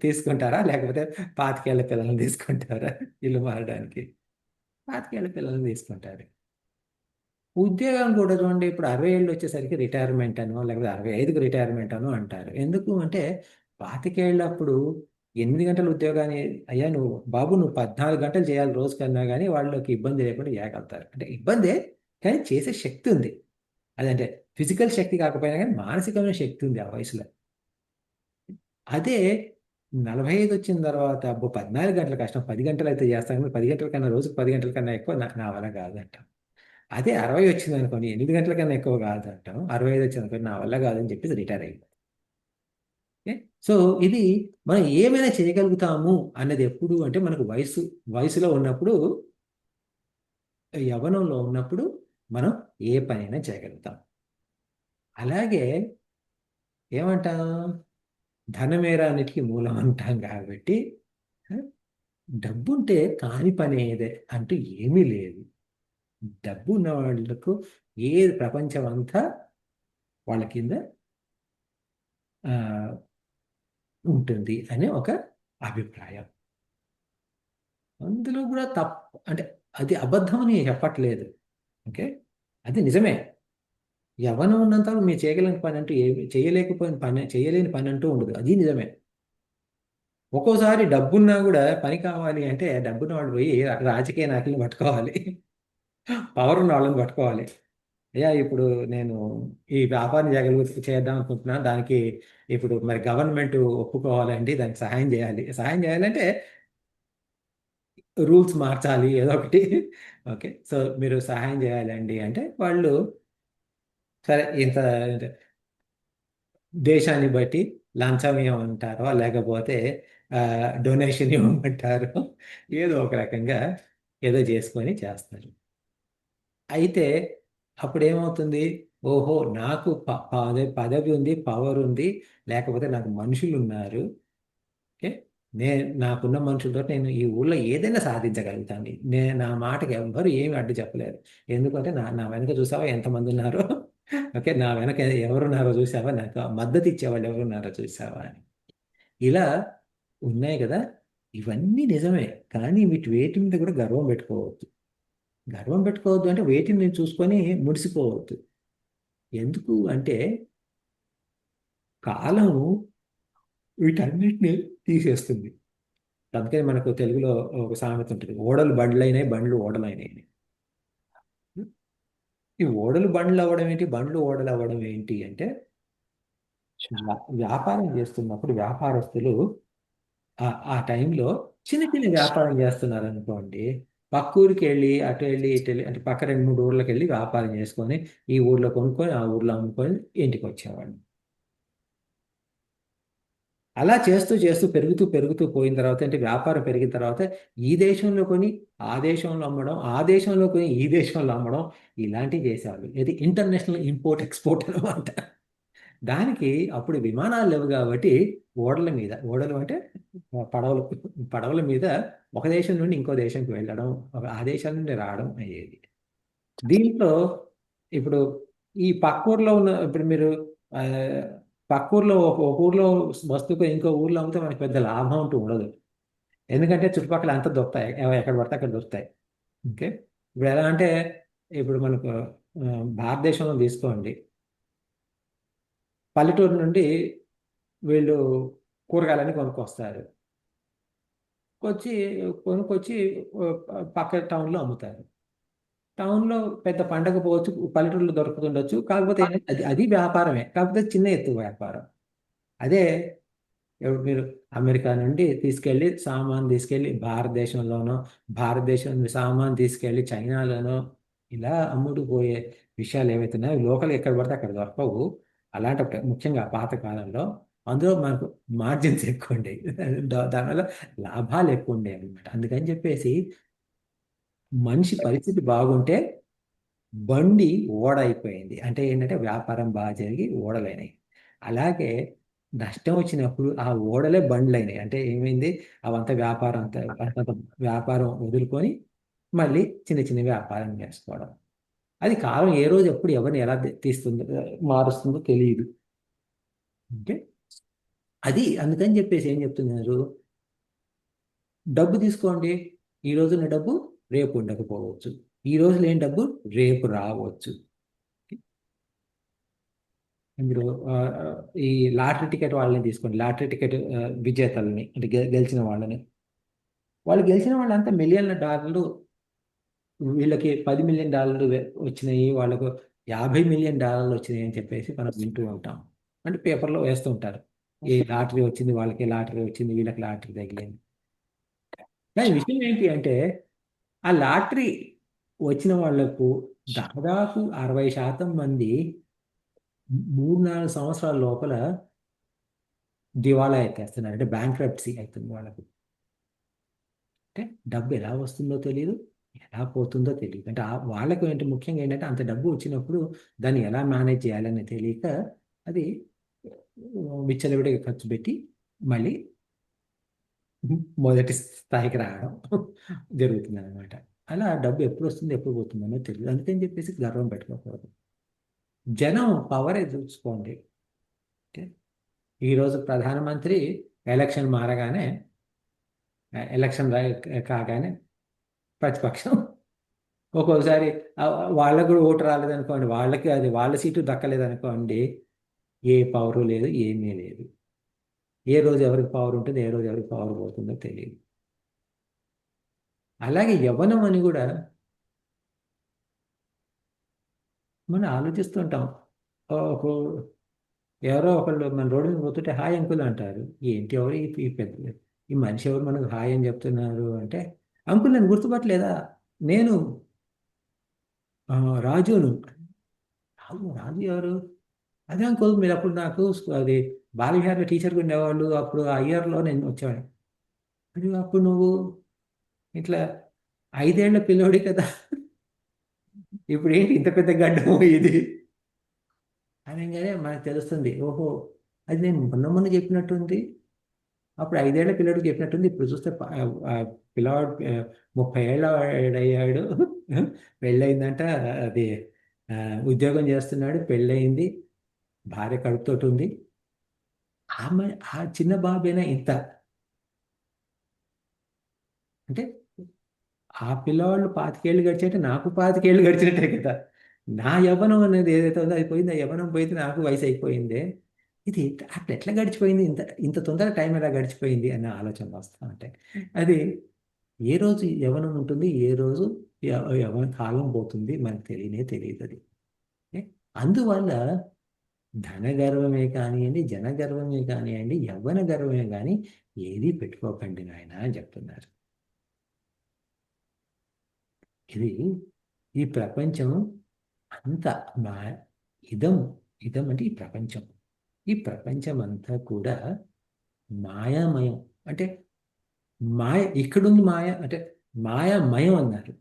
తీసుకుంటారా, లేకపోతే 25 ఏళ్ల పిల్లల్ని తీసుకుంటారా ఇల్లు మారడానికి? 25 ఏళ్ల పిల్లల్ని తీసుకుంటారు. ఉద్యోగం కూడా చూడండి, ఇప్పుడు 60 ఏళ్ళు వచ్చేసరికి రిటైర్మెంట్ అనో, లేకపోతే 65కి రిటైర్మెంట్ అనో అంటారు. ఎందుకు అంటే 25 ఏళ్ళప్పుడు 8 గంటల ఉద్యోగాన్ని, అయ్యా నువ్వు బాబు నువ్వు 14 గంటలు చేయాలి రోజుకన్నా కానీ వాళ్ళకి ఇబ్బంది లేకుండా చేయగలుగుతారు. అంటే ఇబ్బందే, కానీ చేసే శక్తి ఉంది. అదంటే ఫిజికల్ శక్తి కాకపోయినా కానీ మానసికమైన శక్తి ఉంది ఆ వయసులో. అదే 45 వచ్చిన తర్వాత అబ్బో 14 గంటల కష్టం, 10 గంటలు అయితే చేస్తాను, 10 గంటల కన్నా రోజుకు 10 గంటల కన్నా ఎక్కువ నా వల్ల కాదంట. అదే 60 వచ్చింది అనుకోండి, 8 గంటల కన్నా ఎక్కువ కాదంటాం, 65 వచ్చింది అనుకోండి, నా వల్ల కాదని చెప్పేసి రిటైర్ అయిపోయింది. ఓకే. సో ఇది మనం ఏమైనా చేయగలుగుతాము అన్నది ఎప్పుడు అంటే మనకు వయసులో ఉన్నప్పుడు, యవ్వనంలో ఉన్నప్పుడు మనం ఏ పనైనా చేయగలుగుతాం. అలాగే ఏమంటాం, ధనమేరానికి మూలం అంటాం కాబట్టి డబ్బుంటే కాని పని ఏదే అంటూ ఏమీ లేదు. డబ్బు ఉన్న వాళ్ళకు ఏ ప్రపంచం అంతా వాళ్ళ కింద ఆ, ఉంటుంది అనే ఒక అభిప్రాయం. అందులో కూడా తప్పు అంటే అది అబద్ధం అని చెప్పట్లేదు. ఓకే, అది నిజమే. యవ్వనం ఉన్నంత మీరు చేయగలిగిన పని అంటూ చేయలేని పని అంటూ ఉండదు, అది నిజమే. ఒక్కోసారి డబ్బున్నా కూడా పని కావాలి అంటే డబ్బున్న వాళ్ళు పోయి రాజకీయ నాయకులను పట్టుకోవాలి, పవర్ ఉన్న వాళ్ళని పట్టుకోవాలి. అయ్యా ఇప్పుడు నేను ఈ వ్యాపారం చేద్దాం అనుకుంటున్నాను, దానికి ఇప్పుడు మరి గవర్నమెంట్ ఒప్పుకోవాలండి, దానికి సహాయం చేయాలి. సహాయం చేయాలంటే రూల్స్ మార్చాలి ఏదో ఒకటి. ఓకే, సో మీరు సహాయం చేయాలండి అంటే వాళ్ళు సరే ఇంత దేశాన్ని బట్టి లంచం ఇవ్వమంటారో, లేకపోతే డొనేషన్ ఇవ్వమంటారో, ఏదో ఒక రకంగా ఏదో చేసుకొని చేస్తారు. అయితే అప్పుడు ఏమవుతుంది, ఓహో నాకు అదే పదవి ఉంది, పవర్ ఉంది, లేకపోతే నాకు మనుషులు ఉన్నారు. ఓకే, నాకున్న మనుషులతో నేను ఈ ఊళ్ళో ఏదైనా సాధించగలుగుతాను. నా మాటకి ఎవ్వరు ఏమి అడ్డు చెప్పలేరు. ఎందుకంటే నా వెనక చూసావా ఎంతమంది ఉన్నారో, ఓకే, నా వెనక ఎవరున్నారో చూసావా, నాకు మద్దతు ఇచ్చేవాళ్ళు ఎవరున్నారో చూసావా అని. ఇలా ఉన్నాయి కదా, ఇవన్నీ నిజమే. కానీ వేటి మీద కూడా గర్వం పెట్టుకోవద్దు. గర్వం పెట్టుకోవద్దు అంటే వేటిని నేను చూసుకొని మురిసిపోవద్దు. ఎందుకు అంటే కాలం వీటన్నిటిని తీసేస్తుంది. అందుకని మనకు తెలుగులో ఒక సామెత ఉంటుంది, ఓడలు బండ్లైనాయి, బండ్లు ఓడలైనాయి అని. ఈ ఓడలు బండ్లు అవ్వడం ఏంటి, బండ్లు ఓడలు అవ్వడం ఏంటి అంటే వ్యాపారం చేస్తున్నప్పుడు వ్యాపారస్తులు ఆ టైంలో చిన్న చిన్న వ్యాపారం చేస్తున్నారు అనుకోండి, పక్క ఊరికి వెళ్ళి అటు వెళ్ళి ఇటు వెళ్ళి అంటే పక్క 2-3 ఊర్లకు వెళ్ళి వ్యాపారం చేసుకొని ఈ ఊర్లో కొనుక్కొని ఆ ఊర్లో అమ్ముకొని ఇంటికి వచ్చేవాళ్ళు. అలా చేస్తూ చేస్తూ పెరుగుతూ పెరుగుతూ పోయిన తర్వాత అంటే వ్యాపారం పెరిగిన తర్వాత ఈ దేశంలో కొని ఆ దేశంలో అమ్మడం, ఆ దేశంలో కొని ఈ దేశంలో అమ్మడం, ఇలాంటివి చేసేవాళ్ళు. ఇది ఇంటర్నేషనల్ ఇంపోర్ట్ ఎక్స్పోర్ట్ అనమాట. దానికి అప్పుడు విమానాలు లేవు కాబట్టి ఓడల మీద, ఓడలు అంటే పడవలు, పడవల మీద ఒక దేశం నుండి ఇంకో దేశంకి వెళ్ళడం, ఆ దేశం నుండి రావడం అయ్యేది. దీంట్లో ఇప్పుడు ఈ పక్క ఊర్లో ఉన్న ఇప్పుడు మీరు ఆ, పక్క ఊర్లో ఒక ఊర్లో వస్తువుకు ఇంకో ఊర్లో అమ్మితే మనకి పెద్ద లాభం అంటూ ఉండదు. ఎందుకంటే చుట్టుపక్కల అంతా దొరుకుతాయి, ఎక్కడ పడితే అక్కడ దొరుకుతాయి. ఓకే, ఇప్పుడు ఎలా అంటే ఇప్పుడు మనకు భారతదేశంలో తీసుకోండి, పల్లెటూరు నుండి వీళ్ళు కూరగాయలని కొనుక్కొస్తారు, వచ్చి కొనుక్కొచ్చి పక్క టౌన్లో అమ్ముతారు. టౌన్లో పెద్ద పండగ పోవచ్చు, పల్లెటూరులో దొరుకుతుండొచ్చు, కాకపోతే ఏంటంటే అది వ్యాపారమే, కాకపోతే చిన్న ఎత్తు వ్యాపారం. అదే ఇప్పుడు మీరు అమెరికా నుండి సామాన్ తీసుకెళ్ళి భారతదేశంలోనో, భారతదేశం నుండి సామాన్ తీసుకెళ్ళి చైనాలోనో ఇలా అమ్ముడు పోయే విషయాలు ఏవైతే ఉన్నాయో లోకల్ ఎక్కడ పడితే అక్కడ దొరకవు. అలాంటప్పుడు ముఖ్యంగా పాత కాలంలో అందులో మనకు మార్జిన్స్ ఎక్కువ ఉండేవి, దానివల్ల లాభాలు ఎక్కువ ఉండేవి అనమాట. అందుకని చెప్పేసి మనిషి పరిస్థితి బాగుంటే బండి ఓడ అయిపోయింది అంటే ఏంటంటే వ్యాపారం బాగా జరిగి ఓడలైనాయి. అలాగే నష్టం వచ్చినప్పుడు ఆ ఓడలే బండ్లు అయినాయి. అంటే ఏమైంది, అవంతా వ్యాపారం అంత వ్యాపారం వదులుకొని మళ్ళీ చిన్న చిన్న వ్యాపారం చేసుకోవడం. అది కాలం ఏ రోజు ఎప్పుడు ఎవరిని ఎలా తీస్తుందో మారుస్తుందో తెలియదు. ఓకే, అది అందుకని చెప్పేసి ఏం చెప్తున్నారు, డబ్బు తీసుకోండి, ఈ రోజున్న డబ్బు రేపు ఉండకపోవచ్చు, ఈ రోజు లేని డబ్బు రేపు రావచ్చు. మీరు ఈ లాటరీ టికెట్ వాళ్ళని తీసుకోండి, లాటరీ టికెట్ విజేతలని అంటే గెలిచిన వాళ్ళని, వాళ్ళు గెలిచిన వాళ్ళంతా మిలియన్ల డాలర్లు, వీళ్ళకి $10 మిలియన్ వచ్చినాయి, వాళ్ళకు $50 మిలియన్ వచ్చినాయి అని చెప్పేసి మనం వింటూ ఉంటాం. అంటే పేపర్లో వేస్తూ ఉంటారు, ఈ లాటరీ వచ్చింది, వాళ్ళకి లాటరీ వచ్చింది, వీళ్ళకి లాటరీ తగిలింది. కానీ విషయం ఏంటి అంటే ఆ లాటరీ వచ్చిన వాళ్లకు దాదాపు 60% మంది 3-4 సంవత్సరాల లోపల దివాళా ఎత్తేస్తున్నారు, అంటే బ్యాంక్రప్ట్సీ అవుతుంది వాళ్ళకు. అంటే డబ్బు ఎలా వస్తుందో తెలియదు, ఎలా పోతుందో తెలియదు. అంటే వాళ్ళకు ఏంటి ముఖ్యంగా ఏంటంటే అంత డబ్బు వచ్చినప్పుడు దాన్ని ఎలా మేనేజ్ చేయాలని తెలియక అది విచ్చలవిడిగా ఖర్చు పెట్టి మళ్ళీ మొదటి స్థాయికి రావడం జరుగుతుంది అనమాట. అలా డబ్బు ఎప్పుడు వస్తుంది ఎప్పుడు పోతుందనో తెలియదు. అందుకని చెప్పేసి గర్వం పెట్టుకోకూడదు. జనం పవరే చూసుకోండి. ఓకే, ఈరోజు ప్రధానమంత్రి ఎలక్షన్ మారగానే, ఎలక్షన్ కాగానే ప్రతిపక్షం ఒక్కోసారి వాళ్ళకు కూడా ఓటు రాలేదనుకోండి, వాళ్ళకి అది వాళ్ళ సీటు దక్కలేదనుకోండి, ఏ పవరు లేదు, ఏమీ లేదు. ఏ రోజు ఎవరికి పవర్ ఉంటుంది, ఏ రోజు ఎవరికి పవర్ పోతుందో తెలియదు. అలాగే యవ్వనం అని కూడా మనం ఆలోచిస్తుంటాం. ఎవరో ఒకళ్ళు మన రోడ్డు మీద పోతుంటే హాయ్ అంకుల్ అంటారు. ఏంటి ఎవరు ఈ పెద్ద ఈ మనిషి ఎవరు మనకు హాయ్ అని చెప్తున్నారు అంటే, అంకుల్ నన్ను గుర్తుపట్టలేదా, నేను రాజును. రాజు ఎవరు? అదే అంకుల్, మీరు అప్పుడు నాకు అది బాలవిహార్లో టీచర్గా ఉండేవాళ్ళు, అప్పుడు ఆ ఇయర్లో నేను వచ్చేవాడిని. అప్పుడు నువ్వు ఇట్లా 5 ఏళ్ల పిల్లోడి కదా, ఇప్పుడు ఏంటి ఇంత పెద్ద గడ్డం ఇది అనగానే మనకు తెలుస్తుంది, ఓహో అది నేను మొన్న చెప్పినట్టుంది, అప్పుడు 5 ఏళ్ల పిల్లోడికి చెప్పినట్టుంది, ఇప్పుడు చూస్తే పిల్లవాడు 30 ఏళ్ళ అయ్యాడు, పెళ్ళయిందంట, అది ఉద్యోగం చేస్తున్నాడు, పెళ్ళయింది, భార్య కడుపుతోటి ఉంది. ఆ చిన్న బాబేనా ఇంత అంటే ఆ పిల్లవాళ్ళు 25 గడిచేటే నాకు 25 గడిచినట్టే కదా. నా యవ్వనం అనేది ఏదైతే ఉందో అది పోయింది. ఆ యవ్వనం పోయితే నాకు వయసు అయిపోయిందే. ఇది అట్లా ఎట్లా గడిచిపోయింది, ఇంత ఇంత తొందరగా టైం ఎలా గడిచిపోయింది అన్న ఆలోచనలు వస్తూ ఉంటాయి. అది ఏ రోజు యవ్వనం ఉంటుంది, ఏ రోజు యవ్వన కాలం పోతుంది మనకు తెలియదు అది. ఏ? అందువల్ల ధన గర్వమే కానివ్వండి, జన గర్వమే కానివ్వండి, యవ్వన గర్వమే కానీ ఏది పెట్టుకోకండి నాయన అని చెప్తున్నారు. ఇది ఈ ప్రపంచం అంతా మా ఇదం ఇదం అంటే ఈ ప్రపంచం. ఈ ప్రపంచం అంతా కూడా మాయామయం. అంటే మాయ ఇక్కడుంది మాయ అంటే మాయామయం అన్నారు.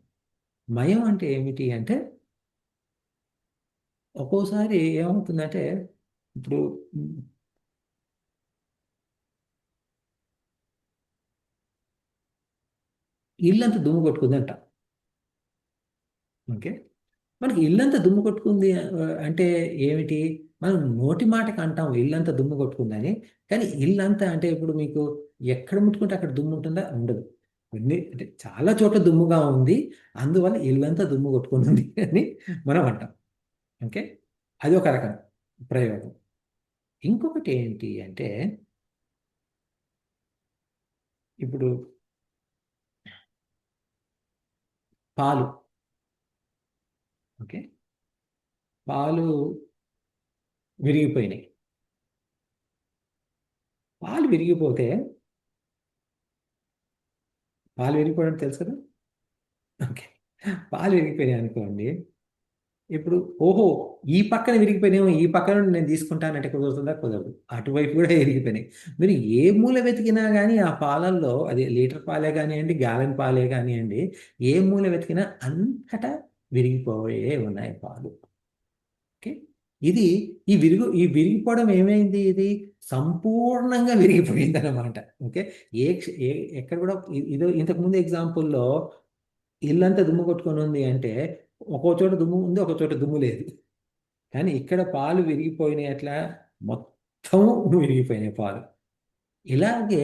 మయం అంటే ఏమిటి అంటే ఒక్కోసారి ఏమవుతుందంటే ఇప్పుడు ఇల్లంతా దుమ్ము కొట్టుకుందంట. ఓకే, మనకి ఇల్లంతా దుమ్ము కొట్టుకుంది అంటే ఏమిటి? మనం నోటి మాటకి అంటాం ఇల్లంతా దుమ్ము కొట్టుకుందని. కానీ ఇల్లంతా అంటే ఇప్పుడు మీకు ఎక్కడ ముట్టుకుంటే అక్కడ దుమ్ము ఉంటుందా? ఉండదు. కొన్ని అంటే చాలా చోట్ల దుమ్ముగా ఉంది, అందువల్ల ఇల్లంతా దుమ్ము కొట్టుకుంటుంది అని మనం అంటాం. ఓకే, అది ఒక రకం ప్రయోగం. ఇంకొకటి ఏంటి అంటే ఇప్పుడు పాలు. ఓకే, పాలు విరిగిపోయినాయి. పాలు విరిగిపోతే పాలు విరిగిపోవడం తెలుసు కదా. ఓకే, పాలు విరిగిపోయినాయి అనుకోండి. ఇప్పుడు ఓహో, ఈ పక్కన విరిగిపోయినాయేమో, ఈ పక్కన నుండి నేను తీసుకుంటానంటే కుదురుతుందా? కుదరదు. అటువైపు కూడా విరిగిపోయినాయి. మీరు ఏ మూల వెతికినా కానీ ఆ పాలల్లో, అది లీటర్ పాలే కానివ్వండి, గ్యాలన్ పాలే కానివ్వండి, ఏ మూల వెతికినా అంతటా విరిగిపోయే ఉన్నాయి పాలు. ఓకే, ఇది ఈ విరిగిపోవడం ఏమైంది? ఇది సంపూర్ణంగా విరిగిపోయింది అనమాట. ఓకే, ఎక్కడ కూడా ఇది ఇంతకుముందు ఎగ్జాంపుల్లో ఇల్లంతా దుమ్ము కొట్టుకొని ఉంది అంటే ఒక్కో చోట దుమ్ము ఉంది, ఒక చోట దుమ్ము లేదు. కానీ ఇక్కడ పాలు విరిగిపోయినాయి, అట్లా మొత్తం విరిగిపోయినాయి పాలు. ఇలాగే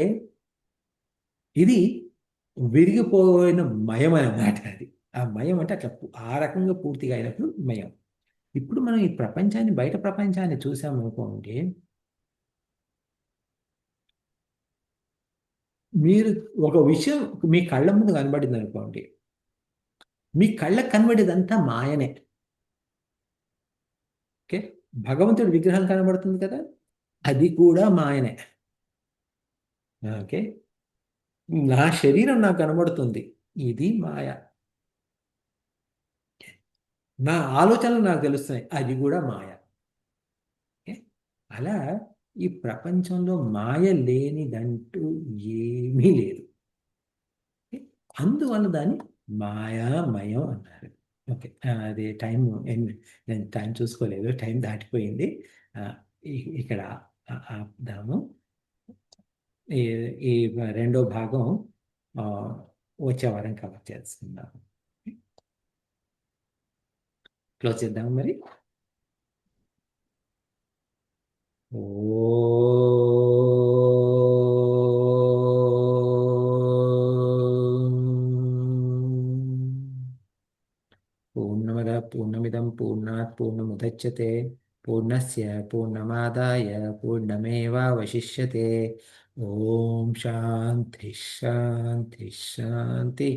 ఇది విరిగిపోయిన మయం అన్నమాట. అది ఆ మయం అంటే అట్లా ఆ రకంగా పూర్తిగా అయినప్పుడు మయం. ఇప్పుడు మనం ఈ ప్రపంచాన్ని, బయట ప్రపంచాన్ని చూసామనుకోండి, మీరు ఒక విషయం మీ కళ్ళ ముందు కనబడింది అనుకోండి, మీ కళ్ళకు కనబడేదంతా మాయనే. ఓకే, భగవంతుడి విగ్రహం కనబడుతుంది కదా, అది కూడా మాయనే. ఓకే, నా శరీరం నాకు కనబడుతుంది, ఇది మాయ. నా ఆలోచనలు నాకు తెలుస్తున్నాయి, అది కూడా మాయ. ఓకే, అలా ఈ ప్రపంచంలో మాయ లేనిదంటూ ఏమీ లేదు. ఓకే, అందువల్ల దాన్ని మాయామయం అన్నారు. ఓకే, అది టైం, నేను టైం చూసుకోలేదు, టైం దాటిపోయింది. ఆ, ఇక్కడ ఆపుదాము. ఈ ఈ రెండో భాగం ఆ, వచ్చే వారం కవర్ చేస్తున్నాం. క్లోజ్ చేద్దాం మరి. పూర్ణమద పూర్ణమిదం పూర్ణాత్ పూర్ణముదచ్యతే పూర్ణస్య పూర్ణమాదాయ పూర్ణమేవావశిష్యతే. ఓం శాంతి శాంతి శాంతి.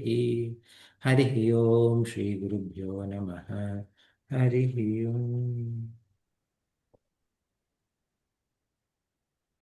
హరి ఓం శ్రీ గురుభ్యో నమః. హరి ఓం.